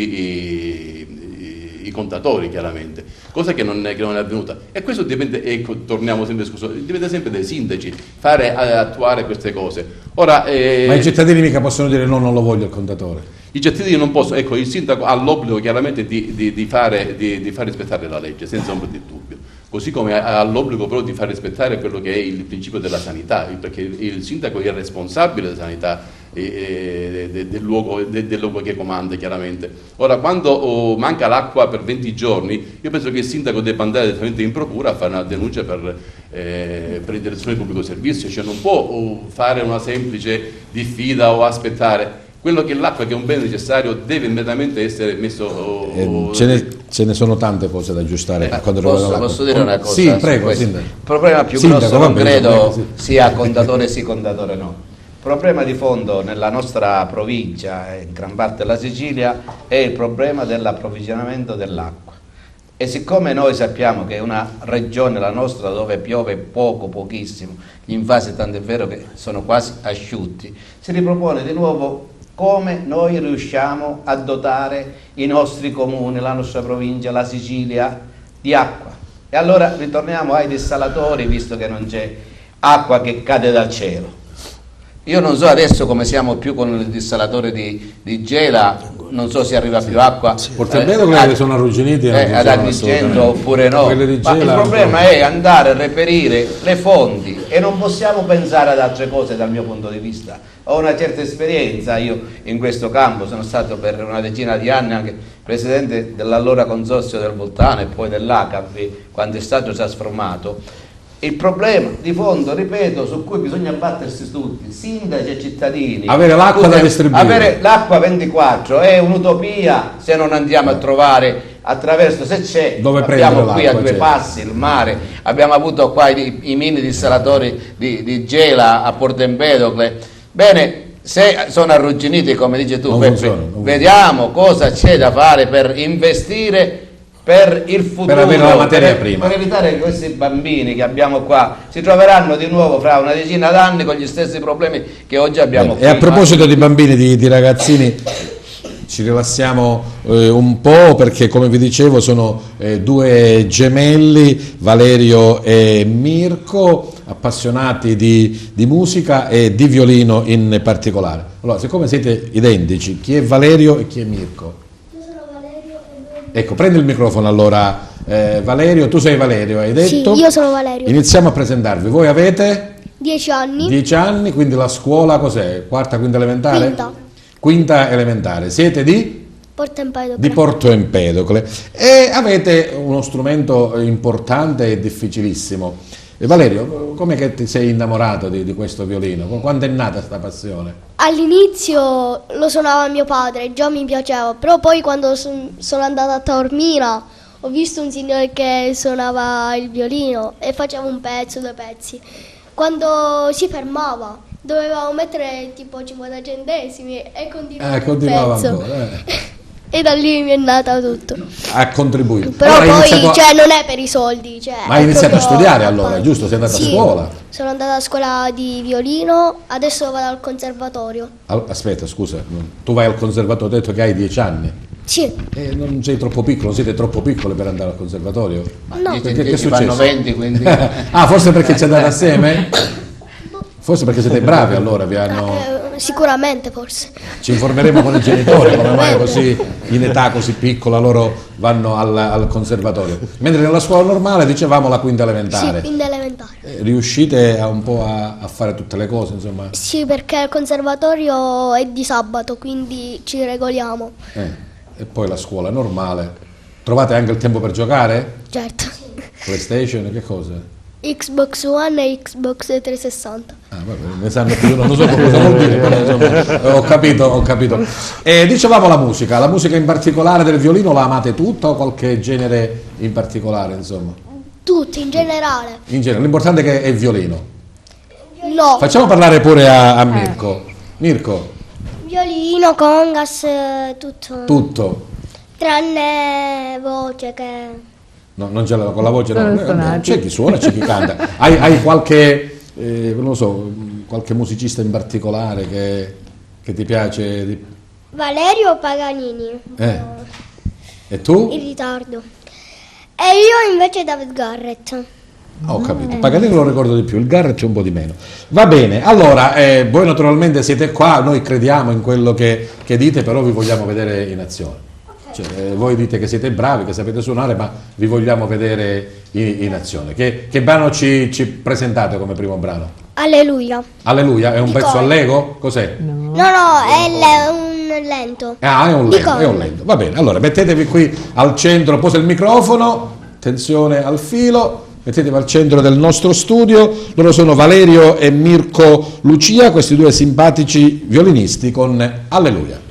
Speaker 4: i contatori, chiaramente, cosa che non è avvenuta. E questo dipende, ecco, torniamo sempre, dipende sempre dai sindaci fare attuare queste cose. Ora,
Speaker 1: ma i cittadini mica possono dire no, non lo voglio il contatore.
Speaker 4: I cittadini non possono, ecco, il sindaco ha l'obbligo chiaramente di fare rispettare la legge, senza ombra di dubbio. Così come ha l'obbligo però di far rispettare quello che è il principio della sanità, perché il sindaco è responsabile della sanità del luogo che comanda, chiaramente. Ora, quando manca l'acqua per 20 giorni, io penso che il sindaco debba andare direttamente in procura a fare una denuncia per interdizione di pubblico servizio, cioè non può fare una semplice diffida o aspettare. Quello che l'acqua, che è un bene necessario, deve immediatamente essere messo.
Speaker 1: Ce ne sono tante cose da aggiustare.
Speaker 2: Posso dire una cosa?
Speaker 1: Sì, prego. Il
Speaker 2: problema più grosso non credo sia contatore sì, contatore no. Il problema di fondo nella nostra provincia e in gran parte della Sicilia è il problema dell'approvvigionamento dell'acqua. E siccome noi sappiamo che è una regione, la nostra, dove piove poco, pochissimo, gli invasi tant'è vero che sono quasi asciutti, si ripropone di nuovo come noi riusciamo a dotare i nostri comuni, la nostra provincia, la Sicilia, di acqua. E allora ritorniamo ai dissalatori, visto che non c'è acqua che cade dal cielo. Io non so adesso come siamo più con il dissalatore di Gela, non so se arriva più acqua.
Speaker 1: Portempedocle sono arrugginiti
Speaker 2: ad Agrigento oppure no. Ma il problema è andare a reperire le fonti e non possiamo pensare ad altre cose dal mio punto di vista. Ho una certa esperienza io in questo campo, sono stato per una decina di anni anche presidente dell'allora consorzio del Voltano e poi dell'ACAP quando è stato trasformato. Il problema di fondo, ripeto, su cui bisogna battersi tutti, sindaci e cittadini.
Speaker 1: Avere l'acqua da distribuire.
Speaker 2: Avere l'acqua 24 è un'utopia se non andiamo a trovare attraverso, se c'è,
Speaker 1: dove
Speaker 2: abbiamo qui a due passi il mare, abbiamo avuto qua i mini dissalatori di Gela a Portempedocle. Bene, se sono arrugginiti come dici tu, vediamo cosa c'è da fare per investire per il futuro,
Speaker 1: per avere la materia prima,
Speaker 2: per evitare che questi bambini che abbiamo qua si troveranno di nuovo fra una decina d'anni con gli stessi problemi che oggi abbiamo qui.
Speaker 1: E a proposito di bambini, di ragazzini, ci rilassiamo un po', perché come vi dicevo sono due gemelli, Valerio e Mirko, appassionati di musica e di violino in particolare. Allora, siccome siete identici, chi è Valerio e chi è Mirko? Ecco, prendi il microfono allora, Valerio, tu sei Valerio, hai detto?
Speaker 7: Sì, io sono Valerio.
Speaker 1: Iniziamo a presentarvi, voi avete?
Speaker 7: 10 anni.
Speaker 1: 10 anni, quindi la scuola cos'è? Quarta, quinta elementare?
Speaker 7: Quinta.
Speaker 1: Quinta elementare, siete di?
Speaker 7: Portempedocle.
Speaker 1: Di Porto Empedocle e avete uno strumento importante e difficilissimo. Valerio, come che ti sei innamorato di questo violino? Quando è nata questa passione?
Speaker 7: All'inizio lo suonava mio padre, già mi piaceva, però poi quando sono andata a Taormina ho visto un signore che suonava il violino e faceva un pezzo, 2 pezzi. Quando si fermava dovevamo mettere tipo 50 centesimi e continuava il pezzo.
Speaker 1: Ancora.
Speaker 7: E da lì mi è nata tutto.
Speaker 1: Ha contribuito.
Speaker 7: Però
Speaker 1: allora
Speaker 7: poi non è per i soldi.
Speaker 1: Ma hai iniziato a studiare allora, giusto? Sei andata a scuola?
Speaker 7: Sono andata a scuola di violino, adesso vado al conservatorio.
Speaker 1: Aspetta, scusa, tu vai al conservatorio, hai detto che hai 10 anni?
Speaker 7: Sì.
Speaker 1: Non sei troppo piccolo, siete troppo piccoli per andare al conservatorio?
Speaker 7: No.
Speaker 2: Che fanno 20, quindi...
Speaker 1: forse perché ci andate assieme? Forse perché siete bravi allora, vi hanno...
Speaker 7: Sicuramente, forse.
Speaker 1: Ci informeremo con i genitori come mai così in età così piccola loro vanno al conservatorio. Mentre nella scuola normale, dicevamo, la quinta elementare.
Speaker 7: Sì, quinta elementare.
Speaker 1: Riuscite un po' a fare tutte le cose, insomma?
Speaker 7: Sì, perché il conservatorio è di sabato, quindi ci regoliamo.
Speaker 1: E poi la scuola normale. Trovate anche il tempo per giocare?
Speaker 7: Certo.
Speaker 1: PlayStation, che cosa?
Speaker 7: Xbox One e Xbox 360.
Speaker 1: Vabbè, ne sanno più, non so cosa vuol dire, però insomma, ho capito. Dicevamo la musica in particolare del violino la amate tutta o qualche genere in particolare, insomma?
Speaker 7: Tutti, in generale.
Speaker 1: In genere, l'importante è che è il violino.
Speaker 7: No.
Speaker 1: Facciamo parlare pure a Mirko. Mirko.
Speaker 7: Violino, congas, tutto.
Speaker 1: Tutto.
Speaker 7: Tranne voce che...
Speaker 1: No, non ce l'ho con la voce, no. C'è chi suona, c'è chi canta. Hai qualche, non lo so, qualche musicista in particolare che ti piace?
Speaker 7: Valerio Paganini.
Speaker 1: E tu?
Speaker 7: In ritardo. E io invece David Garrett.
Speaker 1: Ho capito, Paganini lo ricordo di più, il Garrett un po' di meno. Va bene, allora, voi naturalmente siete qua, noi crediamo in quello che dite, però vi vogliamo vedere in azione. Voi dite che siete bravi, che sapete suonare, ma vi vogliamo vedere in azione. Che brano ci presentate come primo brano?
Speaker 7: Alleluia.
Speaker 1: Alleluia, è un pezzo allego? Cos'è?
Speaker 7: No, è un lento.
Speaker 1: È un lento. Va bene, allora mettetevi qui al centro, posa il microfono, attenzione al filo, mettetevi al centro del nostro studio. Loro sono Valerio e Mirko Lucia, questi due simpatici violinisti con Alleluia.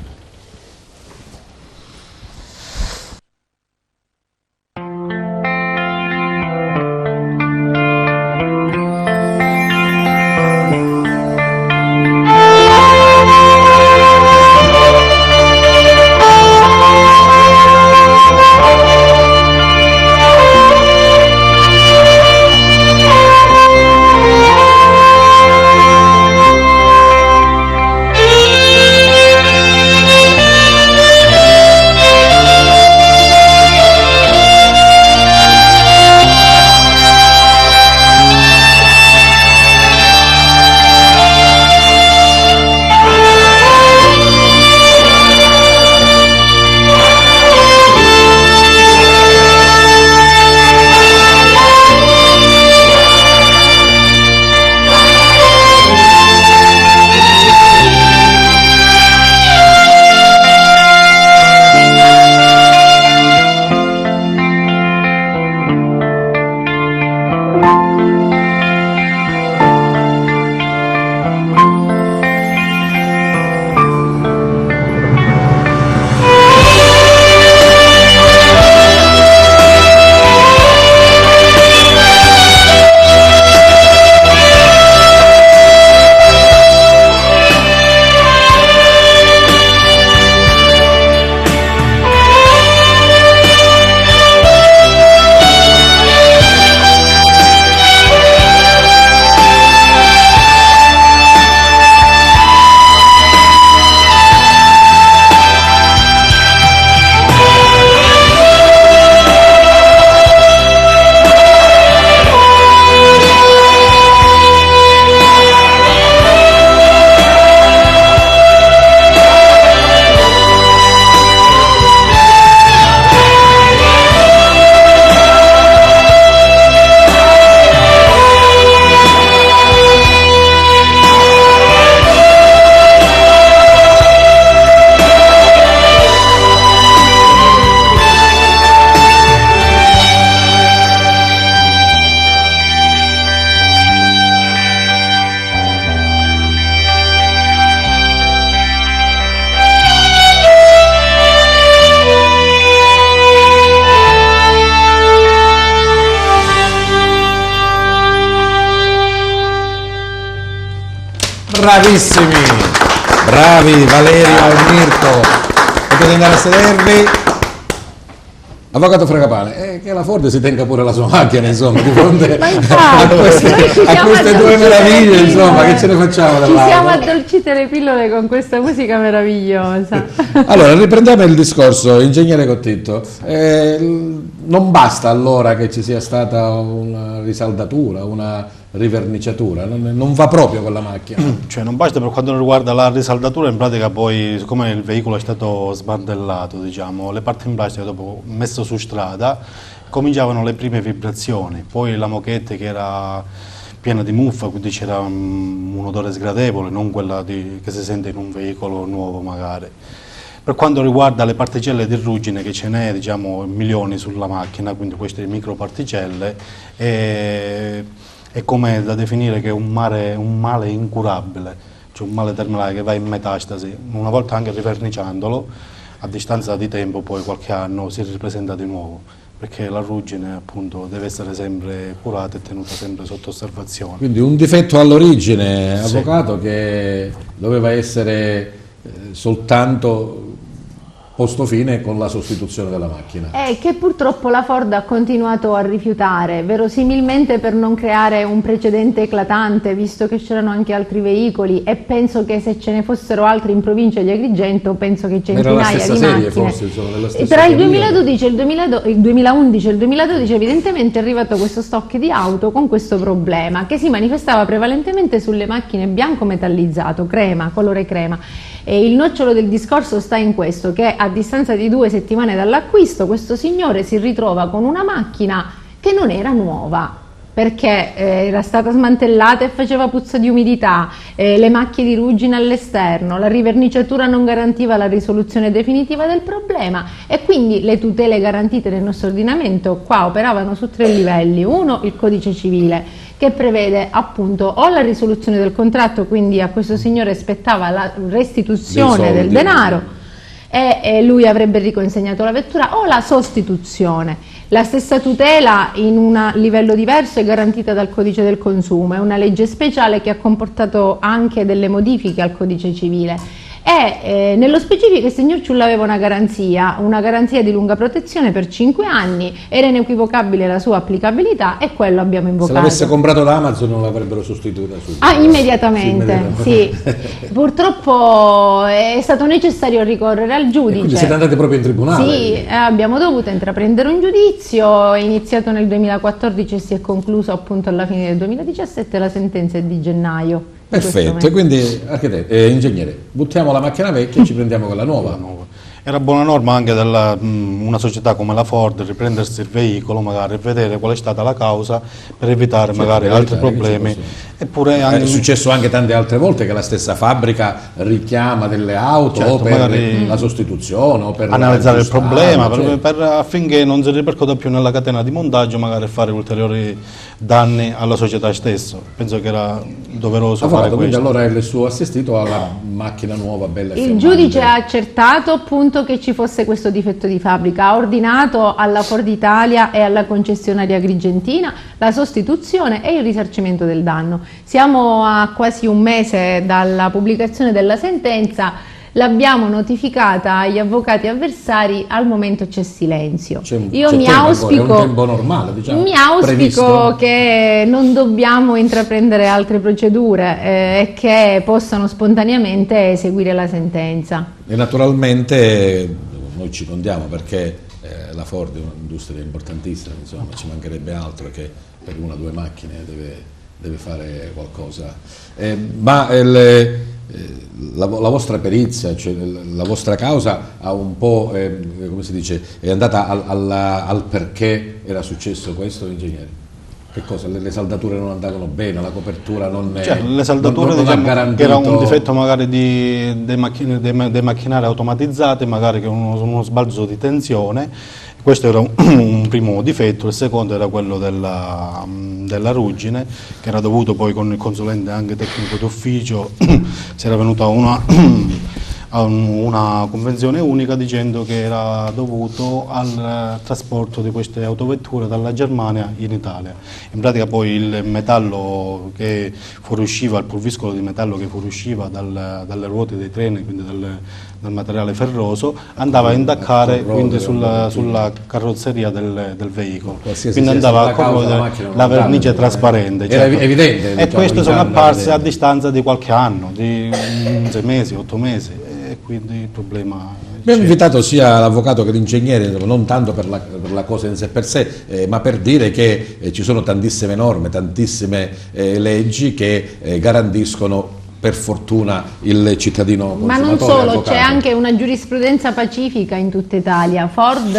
Speaker 1: Bravissimi, bravi Valerio e Mirko, potete andare a sedervi. Avvocato Fragapane, che la Ford si tenga pure la sua macchina, insomma, di fronte a queste due meraviglie, insomma, che ce ne facciamo?
Speaker 6: Ci siamo addolcite le pillole con questa musica meravigliosa.
Speaker 1: Allora, riprendiamo il discorso, ingegnere Cottitto. Non basta allora che ci sia stata una risaldatura, una riverniciatura, non va proprio con la macchina.
Speaker 5: Cioè non basta. Per quanto riguarda la risaldatura, in pratica poi, siccome il veicolo è stato smantellato, diciamo, le parti in plastica dopo messo su strada, cominciavano le prime vibrazioni, poi la moquette che era piena di muffa, quindi c'era un odore sgradevole, non quella che si sente in un veicolo nuovo magari. Per quanto riguarda le particelle di ruggine, che ce n'è, diciamo, milioni sulla macchina, quindi queste microparticelle, è come da definire che è un male incurabile, cioè un male terminale che va in metastasi. Una volta anche riverniciandolo, a distanza di tempo, poi qualche anno, si ripresenta di nuovo, perché la ruggine appunto deve essere sempre curata e tenuta sempre sotto osservazione.
Speaker 1: Quindi un difetto all'origine, avvocato, che doveva essere soltanto posto fine con la sostituzione della macchina.
Speaker 6: Che purtroppo la Ford ha continuato a rifiutare, verosimilmente per non creare un precedente eclatante, visto che c'erano anche altri veicoli, e penso che se ce ne fossero altri in provincia di Agrigento, penso che centinaia di macchine.
Speaker 1: Forse, insomma,
Speaker 6: tra il 2011 il 2011 e il 2012 evidentemente è arrivato questo stock di auto con questo problema, che si manifestava prevalentemente sulle macchine bianco metallizzato, crema, colore crema. E il nocciolo del discorso sta in questo, che a distanza di 2 settimane dall'acquisto questo signore si ritrova con una macchina che non era nuova, perché era stata smantellata e faceva puzza di umidità, le macchie di ruggine all'esterno, la riverniciatura non garantiva la risoluzione definitiva del problema, e quindi le tutele garantite nel nostro ordinamento qua operavano su 3 livelli. Uno, il codice civile, che prevede appunto o la risoluzione del contratto, quindi a questo signore spettava la restituzione del denaro e lui avrebbe riconsegnato la vettura, o la sostituzione. La stessa tutela in un livello diverso è garantita dal codice del consumo, è una legge speciale che ha comportato anche delle modifiche al codice civile. E nello specifico il signor Ciulla aveva una garanzia di lunga protezione per 5 anni, era inequivocabile la sua applicabilità, e quello abbiamo invocato.
Speaker 1: Se l'avesse comprato da Amazon non l'avrebbero sostituita subito.
Speaker 6: Immediatamente, sì. Purtroppo è stato necessario ricorrere al giudice.
Speaker 1: Quindi siete andati proprio in tribunale?
Speaker 6: Sì, abbiamo dovuto intraprendere un giudizio, è iniziato nel 2014 e si è concluso appunto alla fine del 2017, la sentenza è di gennaio.
Speaker 1: Perfetto, quindi ingegnere, buttiamo la macchina vecchia e ci prendiamo quella nuova.
Speaker 5: Era buona norma anche una società come la Ford riprendersi il veicolo, magari vedere qual è stata la causa per evitare magari altri problemi. Eppure
Speaker 1: è successo anche tante altre volte che la stessa fabbrica richiama delle auto,
Speaker 5: certo,
Speaker 1: o per la sostituzione o per
Speaker 5: analizzare il problema, affinché non si ripercuota più nella catena di montaggio, magari fare ulteriori danni alla società stessa. Penso che era doveroso fare questo.
Speaker 1: Quindi allora il suo assistito alla macchina nuova, bella e
Speaker 6: il giudice ha accertato appunto che ci fosse questo difetto di fabbrica, ha ordinato alla Ford Italia e alla concessionaria agrigentina la sostituzione e il risarcimento del danno. Siamo a quasi un mese dalla pubblicazione della sentenza, l'abbiamo notificata agli avvocati avversari, al momento c'è silenzio. Io mi auspico,
Speaker 1: è un tempo normale, diciamo,
Speaker 6: mi auspico che non dobbiamo intraprendere altre procedure e che possano spontaneamente eseguire la sentenza.
Speaker 1: E naturalmente noi ci condiamo, perché la Ford è un'industria importantissima, insomma, ci mancherebbe altro che per 1 o 2 macchine deve fare qualcosa. Ma la vostra perizia, cioè la vostra causa ha un po', come si dice, è andata al perché era successo questo, ingegnere? Che cosa? Le saldature non andavano bene, la copertura non
Speaker 5: le saldature non diciamo, che era un difetto magari dei macchinari automatizzati, magari che uno sbalzo di tensione. Questo era un primo difetto. Il secondo era quello della ruggine, che era dovuto poi con il consulente anche tecnico d'ufficio, si era venuta una convenzione unica dicendo che era dovuto al trasporto di queste autovetture dalla Germania in Italia. In pratica poi il metallo che fuoriusciva, il pulviscolo di metallo che fuoriusciva dalle ruote dei treni, quindi dal materiale ferroso, andava a intaccare quindi sulla carrozzeria del veicolo, quindi andava a corrodere la vernice trasparente.
Speaker 1: Era evidente.
Speaker 5: E queste sono apparse a distanza di qualche anno, di 6 mesi, 8 mesi, e quindi il problema...
Speaker 1: Abbiamo invitato sia l'avvocato che l'ingegnere, non tanto per la cosa in sé per sé, ma per dire che ci sono tantissime norme, tantissime leggi che garantiscono per fortuna il cittadino consumatore.
Speaker 6: Ma non solo,
Speaker 1: avvocato.
Speaker 6: c'è anche una giurisprudenza pacifica in tutta Italia. Ford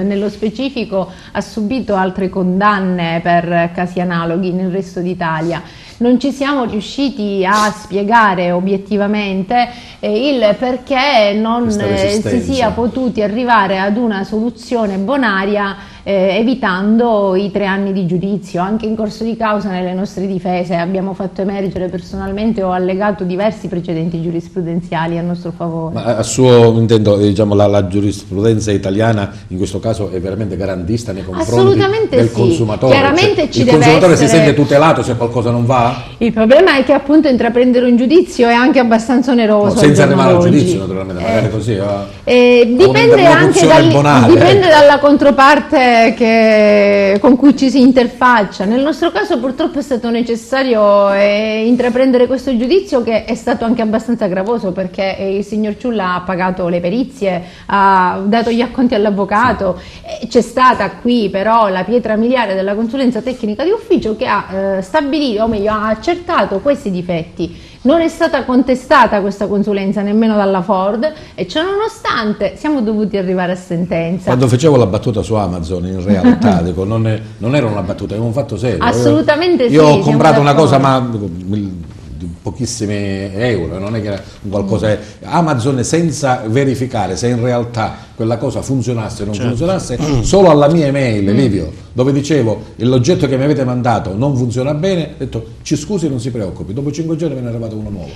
Speaker 6: nello specifico ha subito altre condanne per casi analoghi nel resto d'Italia. Non ci siamo riusciti a spiegare obiettivamente il perché non si sia potuti arrivare ad una soluzione bonaria evitando i 3 anni di giudizio. Anche in corso di causa nelle nostre difese abbiamo fatto emergere, personalmente ho allegato diversi precedenti giurisprudenziali a nostro favore.
Speaker 1: Ma a suo intento, diciamo, la giurisprudenza italiana in questo caso è veramente garantista nei confronti del consumatore?
Speaker 6: Chiaramente
Speaker 1: il consumatore si sente tutelato se qualcosa non va?
Speaker 6: Il problema è che appunto intraprendere un giudizio è anche abbastanza oneroso.
Speaker 1: Senza arrivare al giudizio, naturalmente, magari così.
Speaker 6: Dipende anche dipende dalla controparte con cui ci si interfaccia. Nel nostro caso purtroppo è stato necessario intraprendere questo giudizio, che è stato anche abbastanza gravoso, perché il signor Ciulla ha pagato le perizie, ha dato gli acconti all'avvocato. C'è stata qui però la pietra miliare della consulenza tecnica di ufficio che ha stabilito, o meglio ha accertato questi difetti. Non è stata contestata questa consulenza nemmeno dalla Ford, e ciononostante siamo dovuti arrivare a sentenza.
Speaker 1: Quando facevo la battuta su Amazon, in realtà dico, non era una battuta, era un fatto serio.
Speaker 6: Assolutamente sì.
Speaker 1: Io ho comprato una cosa, ma di pochissimi euro, non è che era qualcosa. Amazon, senza verificare se in realtà quella cosa funzionasse o non funzionasse, solo alla mia email, Livio, dove dicevo l'oggetto che mi avete mandato non funziona bene, ho detto ci scusi, non si preoccupi, dopo 5 giorni me ne è arrivato uno nuovo.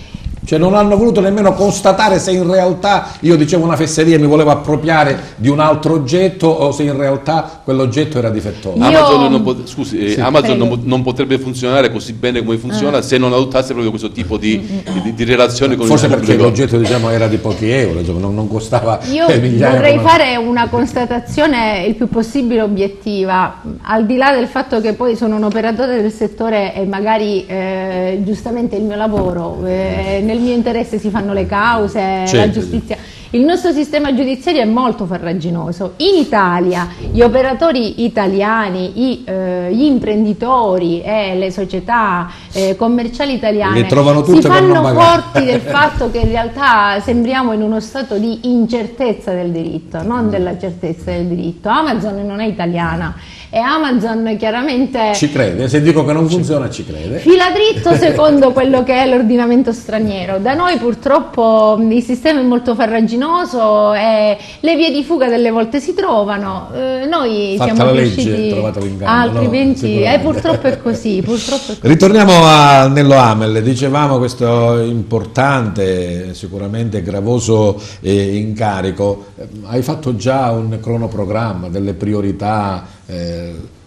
Speaker 1: Cioè non hanno voluto nemmeno constatare se in realtà io dicevo una fesseria e mi volevo appropriare di un altro oggetto, o se in realtà quell'oggetto era difettoso.
Speaker 4: Amazon non potrebbe funzionare così bene come funziona se non adottasse proprio questo tipo di relazione con
Speaker 1: forse
Speaker 4: il
Speaker 1: perché
Speaker 4: pubblico.
Speaker 1: l'oggetto, diciamo, era di pochi euro, non costava migliaia.
Speaker 6: Vorrei fare una constatazione il più possibile obiettiva, al di là del fatto che poi sono un operatore del settore e magari giustamente il mio lavoro, nel mio interesse si fanno le cause, la giustizia. Il nostro sistema giudiziario è molto farraginoso. In Italia gli operatori italiani, gli imprenditori e le società commerciali italiane si fanno forti del fatto che in realtà sembriamo in uno stato di incertezza del diritto, non della certezza del diritto. Amazon non è italiana e Amazon chiaramente
Speaker 1: ci crede, se dico che non funziona ci crede.
Speaker 6: Fila dritto secondo quello che è l'ordinamento straniero. Da noi purtroppo il sistema è molto farraginoso e le vie di fuga delle volte si trovano. Noi
Speaker 1: fatta
Speaker 6: siamo
Speaker 1: la
Speaker 6: riusciti,
Speaker 1: legge, trovato l'inganno,
Speaker 6: altrimenti purtroppo è così.
Speaker 1: Ritorniamo a Nello Amel, dicevamo questo importante, sicuramente gravoso incarico. Hai fatto già un cronoprogramma, delle priorità,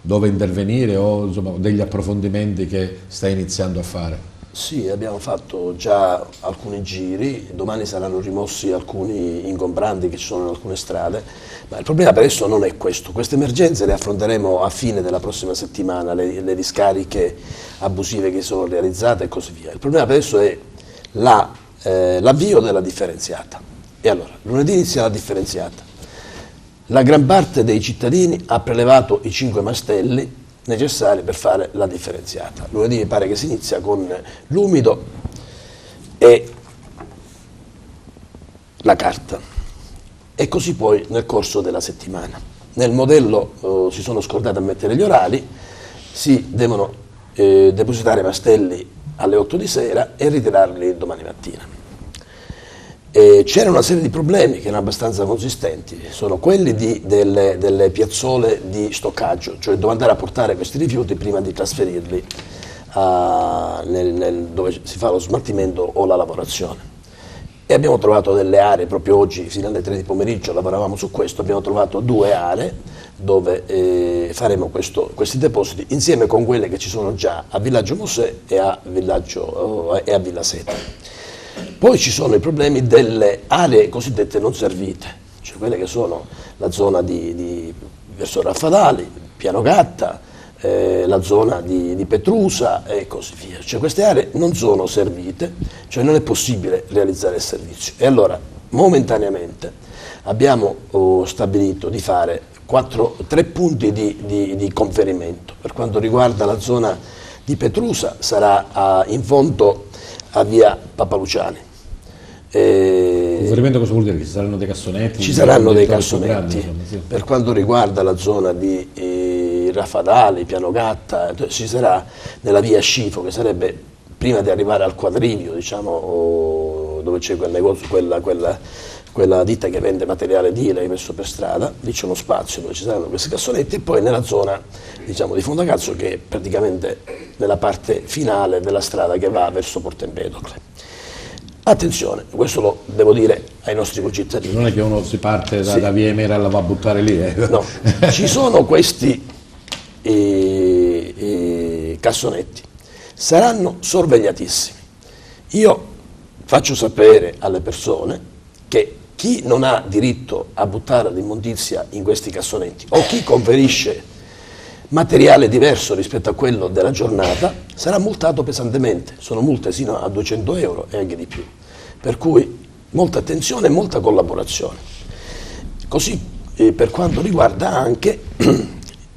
Speaker 1: dove intervenire, o insomma degli approfondimenti che stai iniziando a fare?
Speaker 3: Sì, abbiamo fatto già alcuni giri, domani saranno rimossi alcuni ingombranti che ci sono in alcune strade, ma il problema per adesso non è questo. Queste emergenze le affronteremo a fine della prossima settimana, le discariche abusive che sono realizzate e così via. Il problema per adesso è l'avvio della differenziata. E allora, lunedì inizia la differenziata. La gran parte dei cittadini ha prelevato i 5 mastelli necessari per fare la differenziata. Lunedì mi pare che si inizia con l'umido e la carta, e così poi nel corso della settimana. Nel modello si sono scordati a mettere gli orari, si devono depositare i mastelli alle 8 di sera e ritirarli domani mattina. C'era una serie di problemi che erano abbastanza consistenti, sono quelli delle piazzole di stoccaggio, cioè dove andare a portare questi rifiuti prima di trasferirli dove si fa lo smaltimento o la lavorazione. e abbiamo trovato delle aree, proprio oggi fino alle 3 di pomeriggio lavoravamo su questo, abbiamo trovato 2 aree dove faremo questi depositi insieme con quelle che ci sono già a Villaggio Mosè e a Villa Seta. Poi ci sono i problemi delle aree cosiddette non servite, cioè quelle che sono la zona verso Raffadali, Piano Gatta, la zona di Petrusa e così via. Cioè queste aree non sono servite, cioè non è possibile realizzare il servizio. E allora momentaneamente abbiamo stabilito di fare 3 punti di conferimento. Per quanto riguarda la zona di Petrusa sarà in fondo a via Papaluciani.
Speaker 1: Conferimento cosa vuol dire? Che ci saranno dei cassonetti?
Speaker 3: Ci saranno dei cassonetti.
Speaker 1: Grandi, insomma, sì.
Speaker 3: Per quanto riguarda la zona di Raffadali, Piano Gatta, ci sarà nella via Scifo, che sarebbe prima di arrivare al quadrivio, diciamo, dove c'è quel negozio, quella ditta che vende materiale edile messo per strada, lì c'è uno spazio dove ci saranno questi cassonetti, e poi nella zona, diciamo, di Fondacazzo, che è praticamente nella parte finale della strada che va verso Porto Empedocle. Attenzione, questo lo devo dire ai nostri concittadini.
Speaker 1: Non è che uno si parte da via Emera e la va a buttare lì.
Speaker 3: No, ci sono questi cassonetti, saranno sorvegliatissimi. Io faccio sapere alle persone che chi non ha diritto a buttare l'immondizia in questi cassonetti o chi conferisce materiale diverso rispetto a quello della giornata sarà multato pesantemente. Sono multe sino a 200 euro e anche di più. Per cui molta attenzione e molta collaborazione. Così per quanto riguarda anche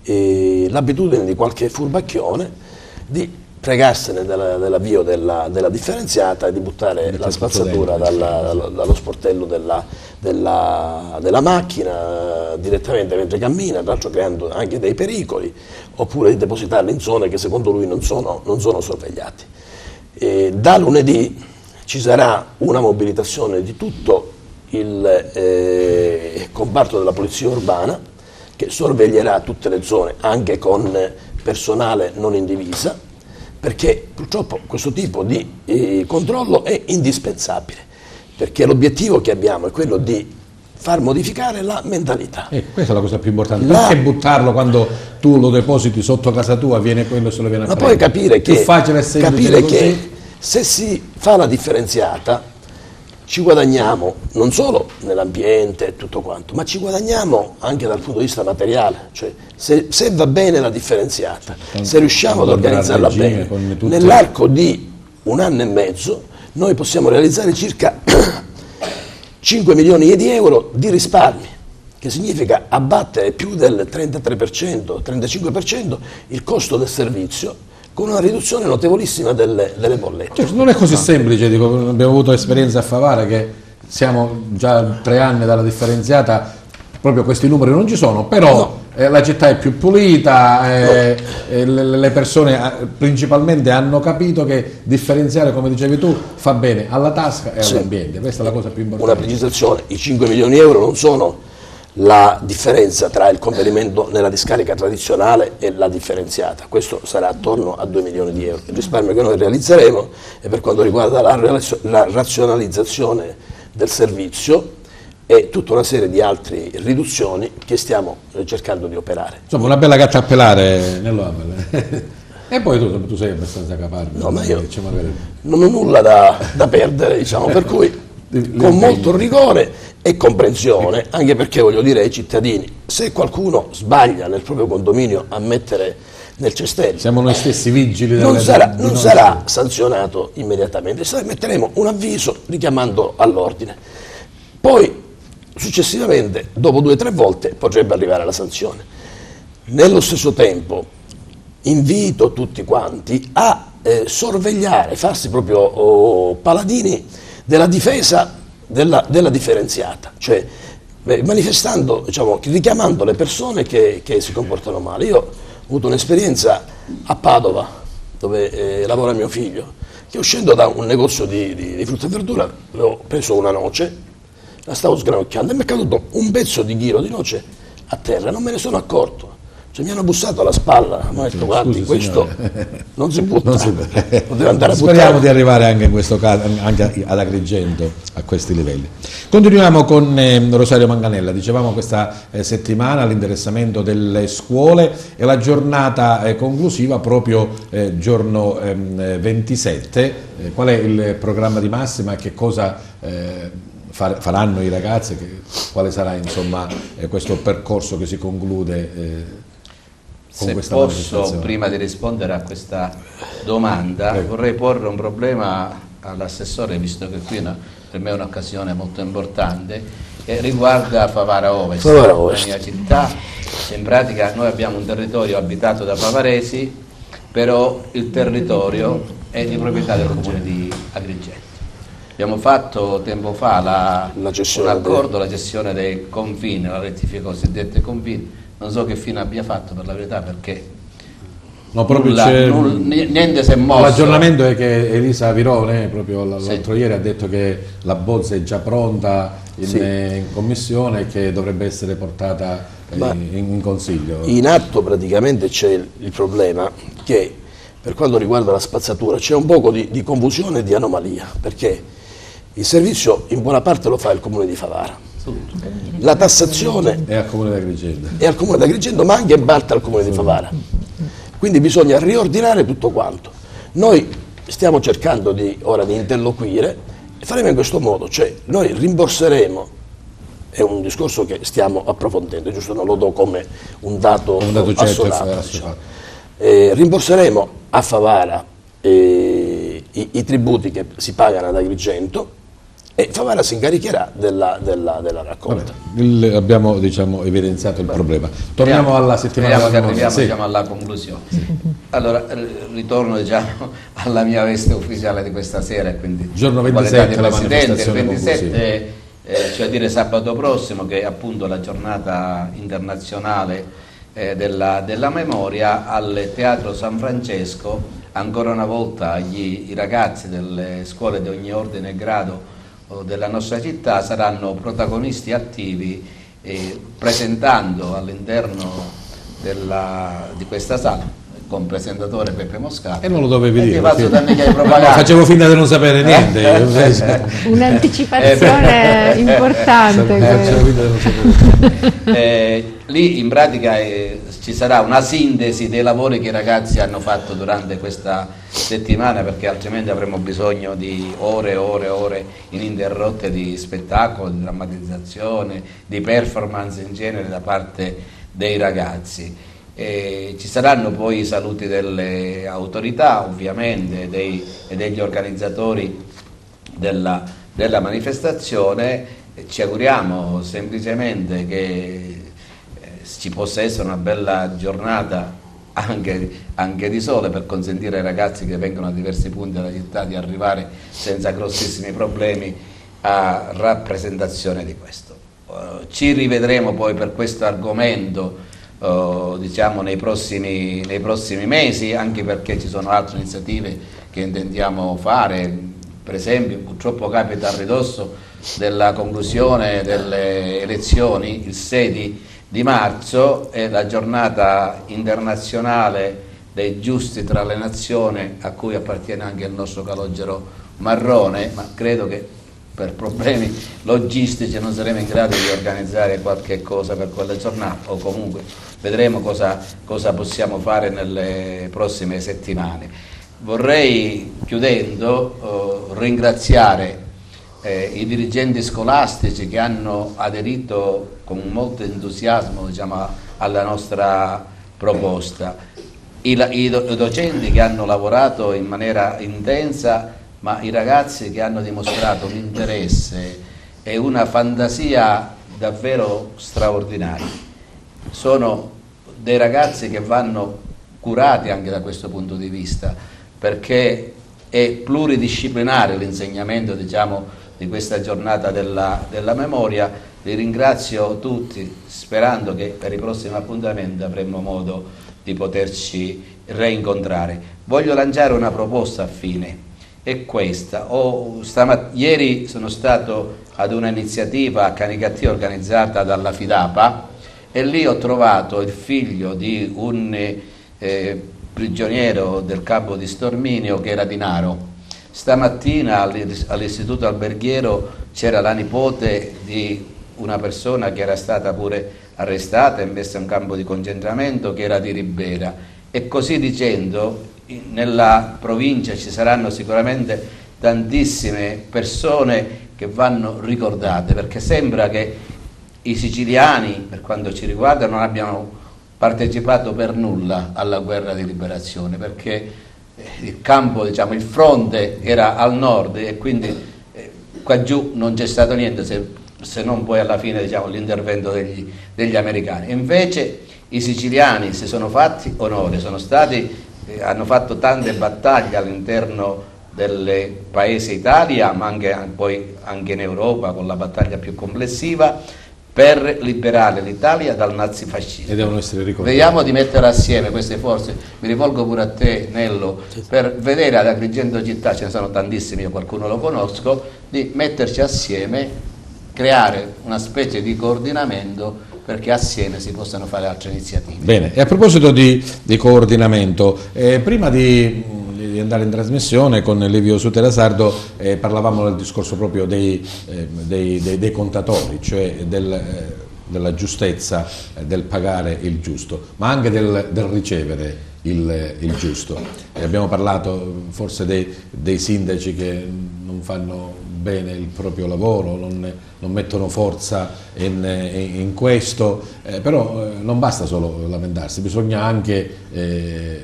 Speaker 3: l'abitudine di qualche furbacchione di fregarsene dell'avvio della differenziata e di buttare la spazzatura dallo sportello della macchina direttamente mentre cammina, tra l'altro creando anche dei pericoli, oppure di depositarli in zone che secondo lui non sono sorvegliati. Da lunedì ci sarà una mobilitazione di tutto il comparto della polizia urbana che sorveglierà tutte le zone anche con personale non in divisa, perché purtroppo questo tipo di controllo è indispensabile, perché l'obiettivo che abbiamo è quello di far modificare la mentalità.
Speaker 1: Questa è la cosa più importante. Perché buttarlo quando tu lo depositi sotto casa tua, viene quello se lo viene a prendere?
Speaker 3: Ma poi capire
Speaker 1: che
Speaker 3: che se si fa la differenziata ci guadagniamo non solo nell'ambiente e tutto quanto, ma ci guadagniamo anche dal punto di vista materiale, cioè se va bene la differenziata, se riusciamo ad organizzarla bene, nell'arco di 1 anno e mezzo noi possiamo realizzare circa 5 milioni di euro di risparmi, che significa abbattere più del 33%, 35% il costo del servizio, con una riduzione notevolissima delle bollette.
Speaker 1: Cioè, non è così semplice, dico, abbiamo avuto esperienza a Favara che siamo già 3 anni dalla differenziata, proprio questi numeri non ci sono, però la città è più pulita, le persone principalmente hanno capito che differenziare, come dicevi tu, fa bene alla tasca e all'ambiente, questa è la cosa più importante.
Speaker 3: Una precisazione, i 5 milioni di euro non sono la differenza tra il conferimento nella discarica tradizionale e la differenziata, questo sarà attorno a 2 milioni di euro. Il risparmio che noi realizzeremo è per quanto riguarda la razionalizzazione del servizio e tutta una serie di altre riduzioni che stiamo cercando di operare.
Speaker 1: Insomma, una bella gatta a pelare nell'Oval. E poi tu sei abbastanza capabile.
Speaker 3: No, ma io non ho nulla da perdere, diciamo, per cui con molto rigore e comprensione, anche perché voglio dire ai cittadini, se qualcuno sbaglia nel proprio condominio a mettere nel cestello,
Speaker 1: siamo noi stessi vigili,
Speaker 3: non sarà sanzionato immediatamente, metteremo un avviso richiamando all'ordine, poi successivamente dopo 2 o 3 volte potrebbe arrivare la sanzione. Nello stesso tempo invito tutti quanti a sorvegliare, farsi proprio paladini della difesa della differenziata, cioè manifestando, diciamo, richiamando le persone che si comportano male. Io ho avuto un'esperienza a Padova, dove lavora mio figlio, che uscendo da un negozio di frutta e verdura ho preso una noce, la stavo sgranocchiando e mi è caduto un pezzo di ghiro di noce a terra, non me ne sono accorto. Cioè, mi hanno bussato alla spalla, mi hanno detto guardi,
Speaker 1: Scusi,
Speaker 3: questo
Speaker 1: signore.
Speaker 3: non si butta,
Speaker 1: Non si-
Speaker 3: poteva andare a
Speaker 1: Speriamo
Speaker 3: buttare.
Speaker 1: di arrivare anche in questo caso anche ad Agrigento a questi livelli. Continuiamo con Rosario Manganella. Dicevamo questa settimana l'interessamento delle scuole e la giornata conclusiva proprio giorno 27. Qual è il programma di massima e che cosa faranno i ragazzi? Quale sarà insomma questo percorso che si conclude? Con
Speaker 2: Se
Speaker 1: questa
Speaker 2: posso,
Speaker 1: manifestazione?
Speaker 2: prima di rispondere a questa domanda,
Speaker 1: Prego.
Speaker 2: vorrei porre un problema all'assessore, visto che qui per me è un'occasione molto importante, che riguarda Favara Ovest,
Speaker 3: Favara Ovest.
Speaker 2: la mia città. In pratica noi abbiamo un territorio abitato da favaresi, però il territorio è di proprietà del comune di Agrigento. Abbiamo fatto tempo fa
Speaker 3: La cessione
Speaker 2: un accordo, la gestione dei confini, la rettifica cosiddette confini. Non so che fine abbia fatto, per la verità, perché
Speaker 1: No, proprio
Speaker 2: niente si è mosso.
Speaker 1: l'aggiornamento è che Elisa Virone, proprio l'altro
Speaker 2: Sì.
Speaker 1: ieri, ha detto che la bozza è già pronta in,
Speaker 3: Sì.
Speaker 1: in commissione e che dovrebbe essere portata
Speaker 3: Ma
Speaker 1: in consiglio.
Speaker 3: In atto praticamente c'è il problema che per quanto riguarda la spazzatura c'è un poco di confusione e di anomalia, perché il servizio in buona parte lo fa il comune di Favara. La tassazione
Speaker 1: È al comune di Agrigento.
Speaker 3: è al comune di Agrigento, ma anche in parte al comune di Favara. Quindi bisogna riordinare tutto quanto. Noi stiamo cercando ora di interloquire e faremo in questo modo, cioè noi rimborseremo, è un discorso che stiamo approfondendo, giusto? Non lo do come un dato
Speaker 1: certo,
Speaker 3: assolato, diciamo. Rimborseremo a Favara i tributi che si pagano ad Agrigento e Favara si incaricherà della raccolta.
Speaker 1: Abbiamo evidenziato il problema. Torniamo alla settimana
Speaker 2: Speriamo che
Speaker 1: prossima.
Speaker 2: arriviamo
Speaker 1: Sì.
Speaker 2: alla conclusione. Allora, ritorno alla mia veste ufficiale di questa sera, quindi
Speaker 1: Giorno
Speaker 2: in qualità
Speaker 1: 27
Speaker 2: di
Speaker 1: la
Speaker 2: Presidente, il
Speaker 1: manifestazione
Speaker 2: 27, cioè dire sabato prossimo, che è appunto la giornata internazionale della memoria, al Teatro San Francesco, ancora una volta i ragazzi delle scuole di ogni ordine e grado della nostra città saranno protagonisti attivi, presentando all'interno di questa sala con presentatore Peppe Moscato.
Speaker 1: E non lo dovevi
Speaker 2: E
Speaker 1: dire.
Speaker 2: ti faccio
Speaker 1: perché-
Speaker 2: danni che hai
Speaker 1: No,
Speaker 2: propagato.
Speaker 1: facevo finta di non sapere niente.
Speaker 6: Un'anticipazione importante
Speaker 1: Facevo
Speaker 6: questa.
Speaker 1: finta di non sapere.
Speaker 2: Lì in pratica ci sarà una sintesi dei lavori che i ragazzi hanno fatto durante questa settimana, perché altrimenti avremo bisogno di ore e ore e ore ininterrotte di spettacolo, di drammatizzazione, di performance in genere da parte dei ragazzi. Ci saranno poi i saluti delle autorità, ovviamente, e degli organizzatori della manifestazione. Ci auguriamo semplicemente che ci possa essere una bella giornata anche di sole, per consentire ai ragazzi che vengono da diversi punti della città di arrivare senza grossissimi problemi a rappresentazione di questo. Ci rivedremo poi per questo argomento diciamo nei prossimi mesi, anche perché ci sono altre iniziative che intendiamo fare. Per esempio, purtroppo capita a ridosso della conclusione delle elezioni, il 6 di marzo è la giornata internazionale dei giusti tra le nazioni, a cui appartiene anche il nostro calogero Marrone, ma credo che per problemi logistici non saremo in grado di organizzare qualche cosa per quella giornata, o comunque vedremo cosa possiamo fare nelle prossime settimane. Vorrei, chiudendo, ringraziare i dirigenti scolastici che hanno aderito con molto entusiasmo, diciamo, alla nostra proposta, i docenti che hanno lavorato in maniera intensa, ma i ragazzi che hanno dimostrato un interesse e una fantasia davvero straordinari. Sono dei ragazzi che vanno curati anche da questo punto di vista, perché è pluridisciplinare l'insegnamento, diciamo, di questa giornata della memoria. Li ringrazio tutti, sperando che per i prossimi appuntamenti avremo modo di poterci reincontrare. Voglio lanciare una proposta a fine, è questa. Ieri sono stato ad un'iniziativa a Canicattì organizzata dalla FIDAPA, e lì ho trovato il figlio di un prigioniero del campo di Storminio che era di Naro. Stamattina all'istituto alberghiero c'era la nipote di una persona che era stata pure arrestata e messa in campo di concentramento, che era di Ribera, e così dicendo nella provincia ci saranno sicuramente tantissime persone che vanno ricordate, perché sembra che i siciliani, per quanto ci riguarda, non abbiano partecipato per nulla alla guerra di liberazione, perché il campo, diciamo, il fronte era al nord e quindi qua giù non c'è stato niente se non poi alla fine, diciamo, l'intervento degli americani. Invece i siciliani si sono fatti onore, hanno fatto tante battaglie all'interno del paese Italia, ma poi anche in Europa con la battaglia più complessiva, per liberare l'Italia dal nazifascismo.
Speaker 1: E devono essere ricordati.
Speaker 2: Vediamo di mettere assieme queste forze, mi rivolgo pure a te Nello, per vedere ad Agrigento città, ce ne sono tantissimi, io qualcuno lo conosco, di metterci assieme, creare una specie di coordinamento perché assieme si possano fare altre iniziative.
Speaker 1: Bene, e a proposito di coordinamento, prima di andare in trasmissione con Livio Sutera Sardo parlavamo del discorso proprio dei contatori, cioè della giustezza, del pagare il giusto, ma anche del ricevere il giusto. Abbiamo parlato forse dei sindaci che non fanno bene il proprio lavoro, non mettono forza in questo, però non basta solo lamentarsi, bisogna anche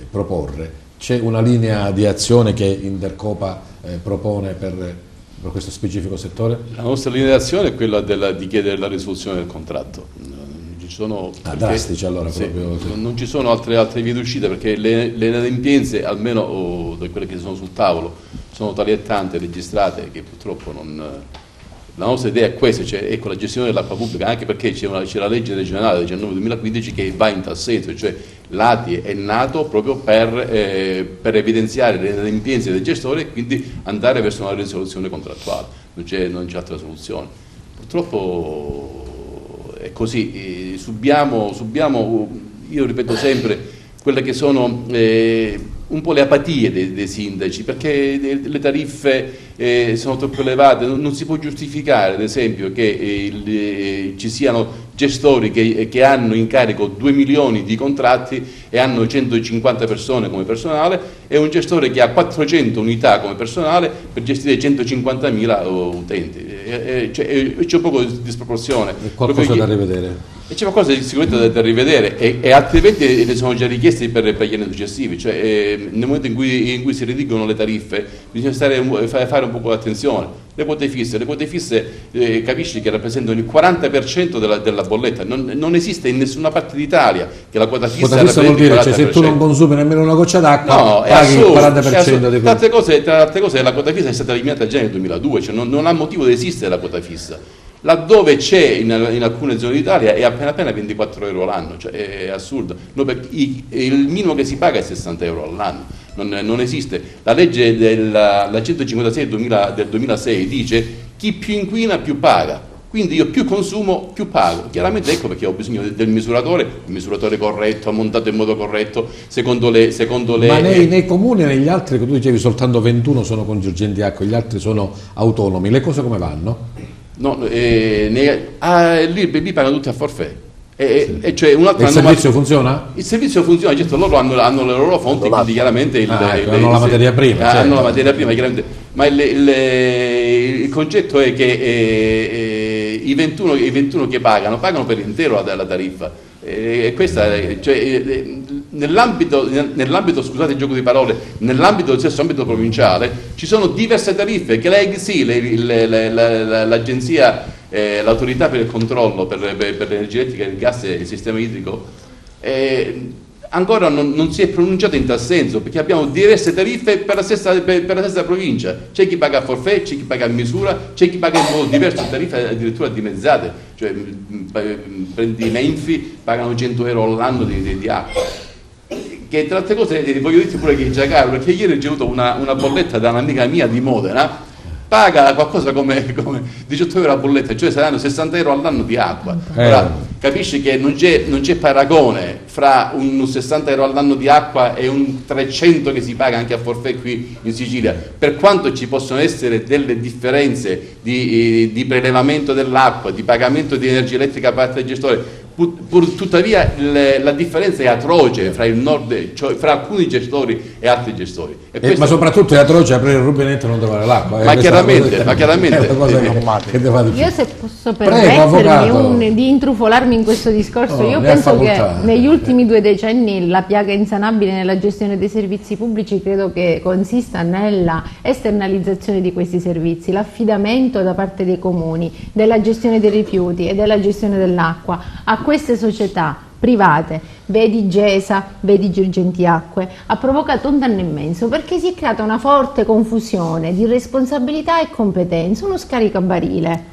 Speaker 1: proporre. C'è una linea di azione che Intercopa propone per questo specifico settore?
Speaker 4: La nostra linea di azione è quella di chiedere la risoluzione del contratto. Non ci sono,
Speaker 1: drastici allora,
Speaker 4: sì,
Speaker 1: proprio, sì.
Speaker 4: Non ci sono altre vie d'uscita, perché le inadempienze, almeno da quelle che sono sul tavolo, sono tali e tante registrate che purtroppo non... La nostra idea è questa, cioè ecco, la gestione dell'acqua pubblica, anche perché c'è la legge regionale 19-2015 che va in tal senso, cioè l'ATI è nato proprio per evidenziare le inadempienze del gestore e quindi andare verso una risoluzione contrattuale, non c'è altra soluzione. Purtroppo è così, subiamo, io ripeto sempre, quelle che sono un po' le apatie dei sindaci, perché le tariffe sono troppo elevate, non si può giustificare ad esempio che ci siano gestori che hanno in carico 2 milioni di contratti e hanno 150 persone come personale, e un gestore che ha 400 unità come personale per gestire 150.000 utenti. C'è un po' di disproporzione.
Speaker 1: Qualcosa da rivedere.
Speaker 4: E c'è qualcosa sicuramente da rivedere, e altrimenti ne sono già richiesti per gli anni successivi, cioè nel momento in cui si redigono le tariffe bisogna fare un po' di attenzione. Le quote fisse capisci che rappresentano il 40% della bolletta, non esiste in nessuna parte d'Italia che la quota fissa
Speaker 1: vuol dire, cioè, se tu non consumi nemmeno una goccia d'acqua paghi il 40% di
Speaker 4: tra altre cose la quota fissa è stata eliminata già nel 2002, cioè non ha motivo di esistere la quota fissa. Laddove c'è in alcune zone d'Italia è appena 24 euro l'anno, cioè è assurdo. Il minimo che si paga è 60 euro all'anno, non esiste. La legge la 156 del 2006 dice chi più inquina più paga, quindi io più consumo più pago. Chiaramente ecco perché ho bisogno del misuratore, un misuratore corretto, montato in modo corretto, secondo le...
Speaker 1: Ma nei comuni, negli altri, che tu dicevi soltanto 21 sono congiungenti acqua, gli altri sono autonomi, le cose come vanno?
Speaker 4: No, lì pagano tutti a forfait. Cioè
Speaker 1: il servizio funziona?
Speaker 4: Il servizio funziona, certo, loro hanno le loro fonti, quindi chiaramente
Speaker 1: hanno la materia prima.
Speaker 4: Hanno la materia prima, chiaramente. Ma il concetto è che i 21 che pagano per intero la tariffa. E questa, cioè, nell'ambito, scusate il gioco di parole, nell'ambito del stesso ambito provinciale ci sono diverse tariffe che l'agenzia, l'autorità per il controllo per l'energia elettrica, il gas e il sistema idrico ancora non si è pronunciata in tal senso, perché abbiamo diverse tariffe per la stessa provincia. C'è chi paga a forfait, c'è chi paga a misura, c'è chi paga in modo diverso, tariffe addirittura dimezzate, cioè prendi i Menfi, pagano 100 euro all'anno di acqua. Che tra altre cose voglio dirti pure che è già caro, perché ieri ho ricevuto una bolletta da un'amica mia di Modena paga qualcosa come 18 euro a bolletta, cioè saranno 60 euro all'anno di acqua. Ora, capisci che non c'è paragone fra un 60 euro all'anno di acqua e un 300 che si paga anche a forfait qui in Sicilia, per quanto ci possono essere delle differenze di prelevamento dell'acqua, di pagamento di energia elettrica da parte del gestore. Tuttavia la differenza è atroce fra il nord, cioè fra alcuni gestori e altri gestori.
Speaker 1: Ma soprattutto è atroce aprire il rubinetto e non trovare l'acqua.
Speaker 4: Ma chiaramente.
Speaker 6: Io se posso permettermi di intrufolarmi in questo discorso, io penso che negli ultimi 2 decenni la piaga insanabile nella gestione dei servizi pubblici credo che consista nella esternalizzazione di questi servizi, l'affidamento da parte dei comuni della gestione dei rifiuti e della gestione dell'acqua a queste società private, vedi Gesa, vedi Girgenti Acque, ha provocato un danno immenso perché si è creata una forte confusione di responsabilità e competenza, uno scaricabarile.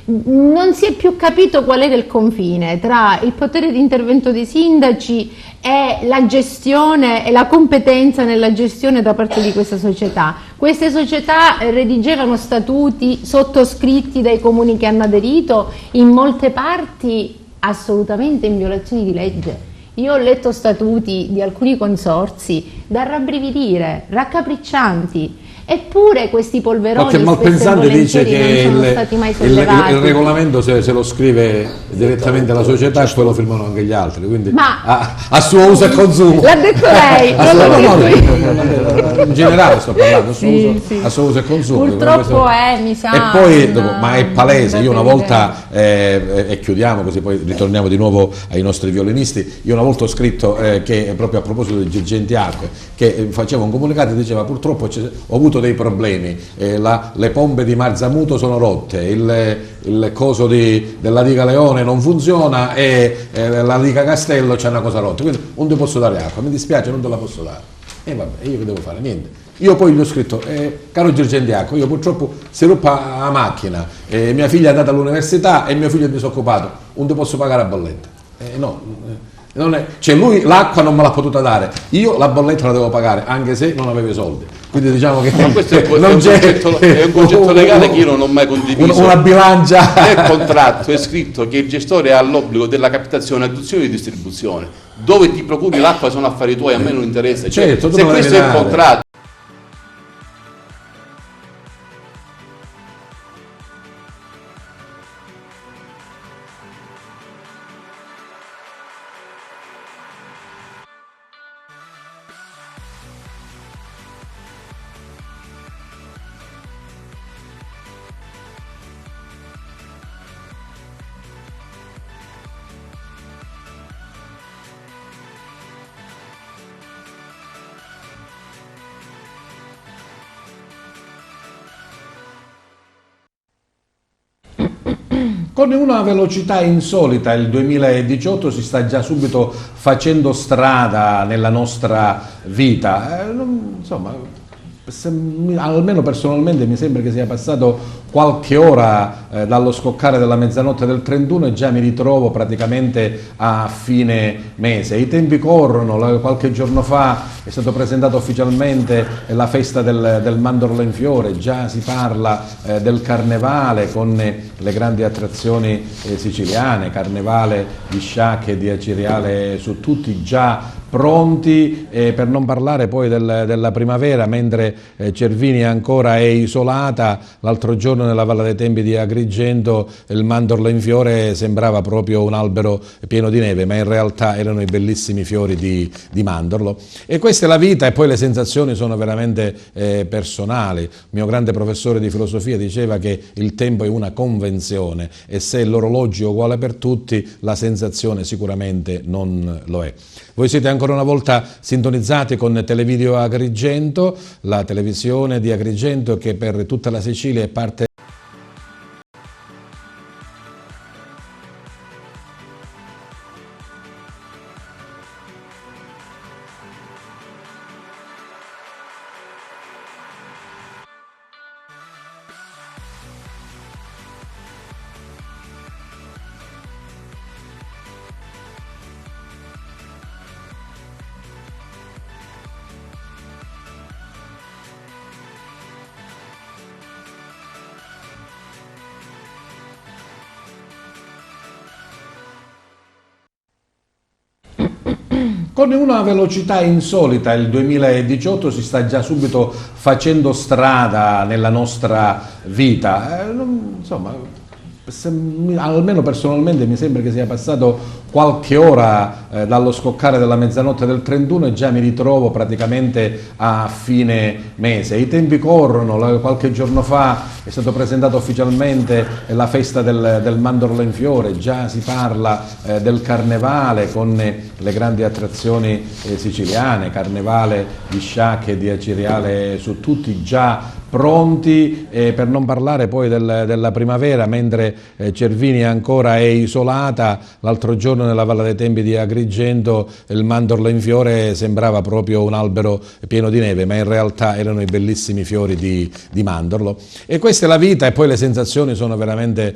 Speaker 6: Non si è più capito qual era il confine tra il potere di intervento dei sindaci e la gestione e la competenza nella gestione da parte di questa società. Queste società redigevano statuti sottoscritti dai comuni che hanno aderito, in molte parti assolutamente in violazione di legge. Io ho letto statuti di alcuni consorzi da rabbrividire, raccapriccianti, eppure questi polveroni
Speaker 1: qualche malpensante dice che
Speaker 6: non sono stati mai sollevati.
Speaker 1: il regolamento se lo scrive direttamente la società e poi lo firmano anche gli altri, quindi a suo uso e consumo.
Speaker 6: L'ha detto lei, non l'ho detto io.
Speaker 1: In generale sto parlando, a suo uso e consumo.
Speaker 6: Purtroppo mi sa.
Speaker 1: E poi, ma è palese, io una volta, e chiudiamo così poi ritorniamo di nuovo ai nostri violinisti, io una volta ho scritto che proprio a proposito di Girgenti Acque, che faceva un comunicato e diceva purtroppo ho avuto dei problemi, le pompe di Marzamuto sono rotte, il coso della diga Leone non funziona e la diga Castello c'è una cosa rotta, quindi non ti posso dare acqua, mi dispiace, non te la posso dare. E vabbè, io che devo fare? Niente. Io poi gli ho scritto, caro Girgenti Acque, io purtroppo si è rotta la macchina, mia figlia è andata all'università e mio figlio è disoccupato, non ti posso pagare la bolletta. Cioè lui l'acqua non me l'ha potuta dare, io la bolletta la devo pagare anche se non avevo i soldi, quindi diciamo che
Speaker 4: questo è un concetto legale che io non ho mai condiviso.
Speaker 1: Una bilancia.
Speaker 4: Nel contratto è scritto che il gestore ha l'obbligo della captazione, adduzione e distribuzione. Dove ti procuri l'acqua sono affari tuoi, a me non interessa.
Speaker 1: Certo,
Speaker 4: se questo è il contratto.
Speaker 1: Con una velocità insolita il 2018 si sta già subito facendo strada nella nostra vita, almeno personalmente mi sembra che sia passato qualche ora dallo scoccare della mezzanotte del 31 e già mi ritrovo praticamente a fine mese. I tempi corrono, qualche giorno fa è stato presentato ufficialmente la festa del mandorlo in fiore, già si parla del carnevale con le grandi attrazioni siciliane, carnevale di sciacche e di aciriale su tutti già pronti, per non parlare poi della primavera, mentre Cervinia ancora è isolata. L'altro giorno nella Valle dei Tempi di Agrigento il mandorlo in fiore sembrava proprio un albero pieno di neve, ma in realtà erano i bellissimi fiori di mandorlo. E questa è la vita, e poi le sensazioni sono veramente personali. Il mio grande professore di filosofia diceva che il tempo è una convenzione e se l'orologio è uguale per tutti, la sensazione sicuramente non lo è. Voi siete ancora una volta sintonizzati con Televideo Agrigento, la televisione di Agrigento che per tutta la Sicilia è parte Con una velocità insolita il 2018 si sta già subito facendo strada nella nostra vita. Insomma, almeno personalmente mi sembra che sia passato qualche ora dallo scoccare della mezzanotte del 31 e già mi ritrovo praticamente a fine mese. I tempi corrono, qualche giorno fa è stato presentato ufficialmente la festa del mandorlo in fiore, già si parla del carnevale con le grandi attrazioni siciliane, carnevale di sciacche e di aciriale su tutti già pronti, per non parlare poi della primavera, mentre Cervinia ancora è isolata. L'altro giorno nella Valle dei Tempi di Agrigento il mandorlo in fiore sembrava proprio un albero pieno di neve, ma in realtà erano i bellissimi fiori di mandorlo. E questa è la vita, e poi le sensazioni sono veramente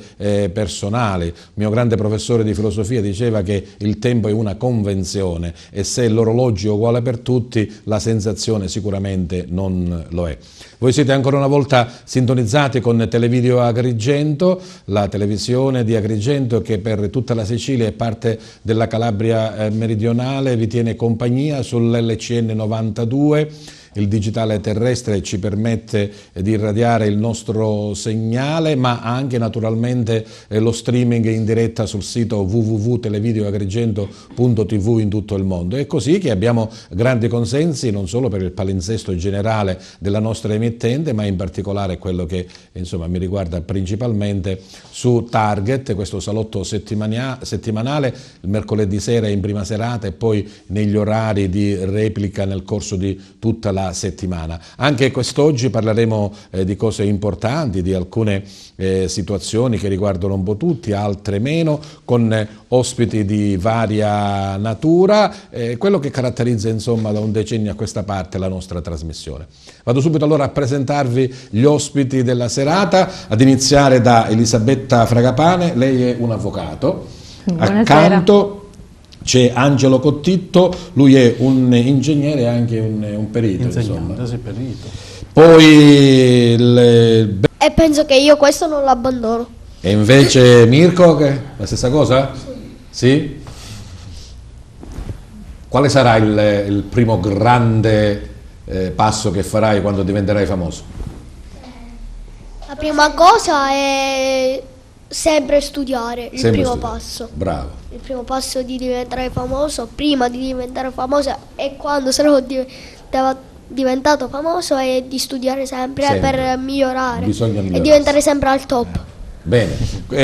Speaker 1: personali. Il mio grande professore di filosofia diceva che il tempo è una convenzione e se l'orologio è uguale per tutti, la sensazione sicuramente non lo è. Voi siete ancora una volta sintonizzati con Televideo Agrigento, la televisione di Agrigento che per tutta la Sicilia e parte della Calabria meridionale vi tiene compagnia sull'LCN 92. Il digitale terrestre ci permette di irradiare il nostro segnale, ma anche naturalmente lo streaming in diretta sul sito www.televideoagrigento.tv in tutto il mondo. È così che abbiamo grandi consensi non solo per il palinsesto generale della nostra emittente, ma in particolare quello che insomma mi riguarda principalmente su Target, questo salotto settimanale, il mercoledì sera in prima serata e poi negli orari di replica nel corso di tutta la settimana. Anche quest'oggi parleremo di cose importanti, di alcune situazioni che riguardano un po' tutti, altre meno, con ospiti di varia natura, quello che caratterizza insomma da un decennio a questa parte la nostra trasmissione. Vado subito allora a presentarvi gli ospiti della serata, ad iniziare da Elisabetta Fragapane. Lei è un avvocato.
Speaker 6: Buonasera.
Speaker 1: Accanto c'è Angelo Cottitto, lui è un ingegnere e anche un perito.
Speaker 5: Insegnante, sì, perito.
Speaker 1: Poi
Speaker 7: E penso che io questo non l'abbandono.
Speaker 1: e invece Mirko, che la stessa cosa? Sì? Quale sarà il primo grande passo che farai quando diventerai famoso?
Speaker 7: La prima cosa è sempre studiare, il
Speaker 1: Sempre
Speaker 7: primo
Speaker 1: studiare.
Speaker 7: passo.
Speaker 1: Bravo.
Speaker 7: Il primo passo di diventare famoso, prima di diventare famoso e quando sarò diventato famoso, è di studiare sempre,
Speaker 1: Sempre.
Speaker 7: per migliorare
Speaker 1: Bisogna
Speaker 7: e
Speaker 1: migliorare.
Speaker 7: diventare sempre al top.
Speaker 1: Bene,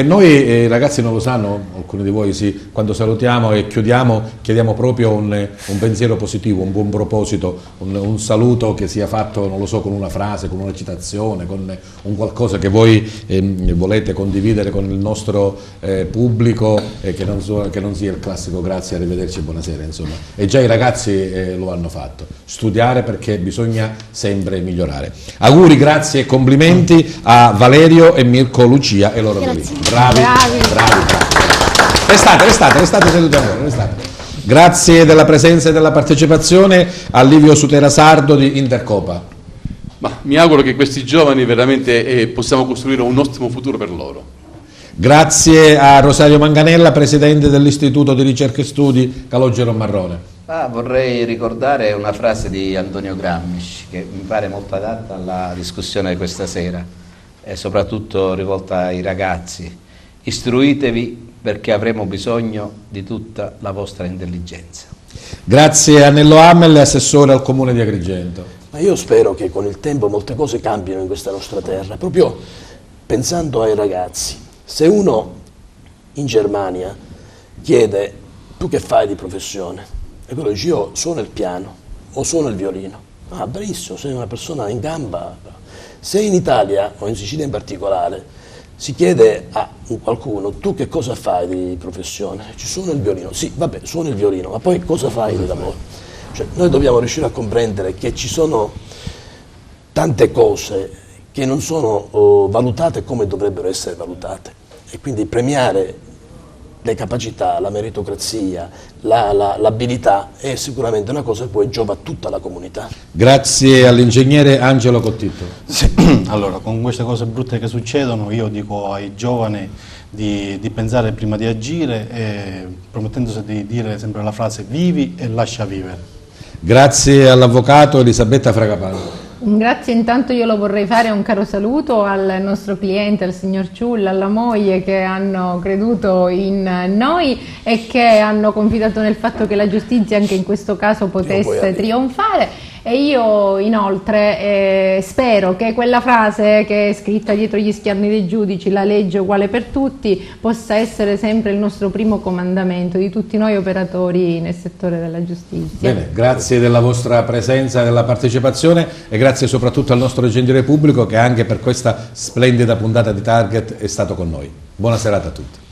Speaker 1: noi ragazzi non lo sanno, alcuni di voi sì, quando salutiamo e chiediamo proprio un pensiero positivo, un buon proposito, un saluto che sia fatto, non lo so, con una frase, con una citazione, con un qualcosa che voi volete condividere con il nostro pubblico e che non sia il classico grazie, arrivederci, buonasera, insomma. E già i ragazzi lo hanno fatto, studiare perché bisogna sempre migliorare. Auguri, grazie e complimenti a Valerio e Mirko Lucia e loro
Speaker 7: Grazie.
Speaker 1: lì. Bravi. Restate seduti ancora, restate. Grazie della presenza e della partecipazione a Livio Sutera Sardo di Intercopa.
Speaker 4: Ma mi auguro che questi giovani veramente possiamo costruire un ottimo futuro per loro.
Speaker 1: Grazie a Rosario Manganella, presidente dell'Istituto di Ricerca e Studi Calogero Marrone.
Speaker 2: Vorrei ricordare una frase di Antonio Gramsci che mi pare molto adatta alla discussione di questa sera e soprattutto rivolta ai ragazzi: istruitevi perché avremo bisogno di tutta la vostra intelligenza.
Speaker 1: Grazie a Nello Amel, assessore al Comune di Agrigento.
Speaker 3: Ma io spero che con il tempo molte cose cambino in questa nostra terra, proprio pensando ai ragazzi. Se uno in Germania chiede tu che fai di professione, e quello dice io suono il piano o suono il violino, ah benissimo, sei una persona in gamba. Se in Italia, o in Sicilia in particolare, si chiede a qualcuno tu che cosa fai di professione, ci suono il violino, sì vabbè suono il violino, ma poi cosa fai di lavoro? Cioè, noi dobbiamo riuscire a comprendere che ci sono tante cose che non sono valutate come dovrebbero essere valutate e quindi premiare le capacità, la meritocrazia, l'abilità è sicuramente una cosa che poi giova a tutta la comunità.
Speaker 1: Grazie all'ingegnere Angelo Cottitto.
Speaker 5: Sì. Allora, con queste cose brutte che succedono, io dico ai giovani di pensare prima di agire e promettendosi di dire sempre la frase vivi e lascia vivere.
Speaker 1: Grazie all'avvocato Elisabetta Fragapane.
Speaker 6: Grazie, intanto io lo vorrei fare un caro saluto al nostro cliente, al signor Ciulla, alla moglie, che hanno creduto in noi e che hanno confidato nel fatto che la giustizia anche in questo caso potesse trionfare. E io inoltre spero che quella frase che è scritta dietro gli schermi dei giudici, la legge è uguale per tutti, possa essere sempre il nostro primo comandamento di tutti noi operatori nel settore della giustizia.
Speaker 1: Bene, grazie della vostra presenza e della partecipazione e grazie soprattutto al nostro gentile pubblico che anche per questa splendida puntata di Target è stato con noi. Buona serata a tutti.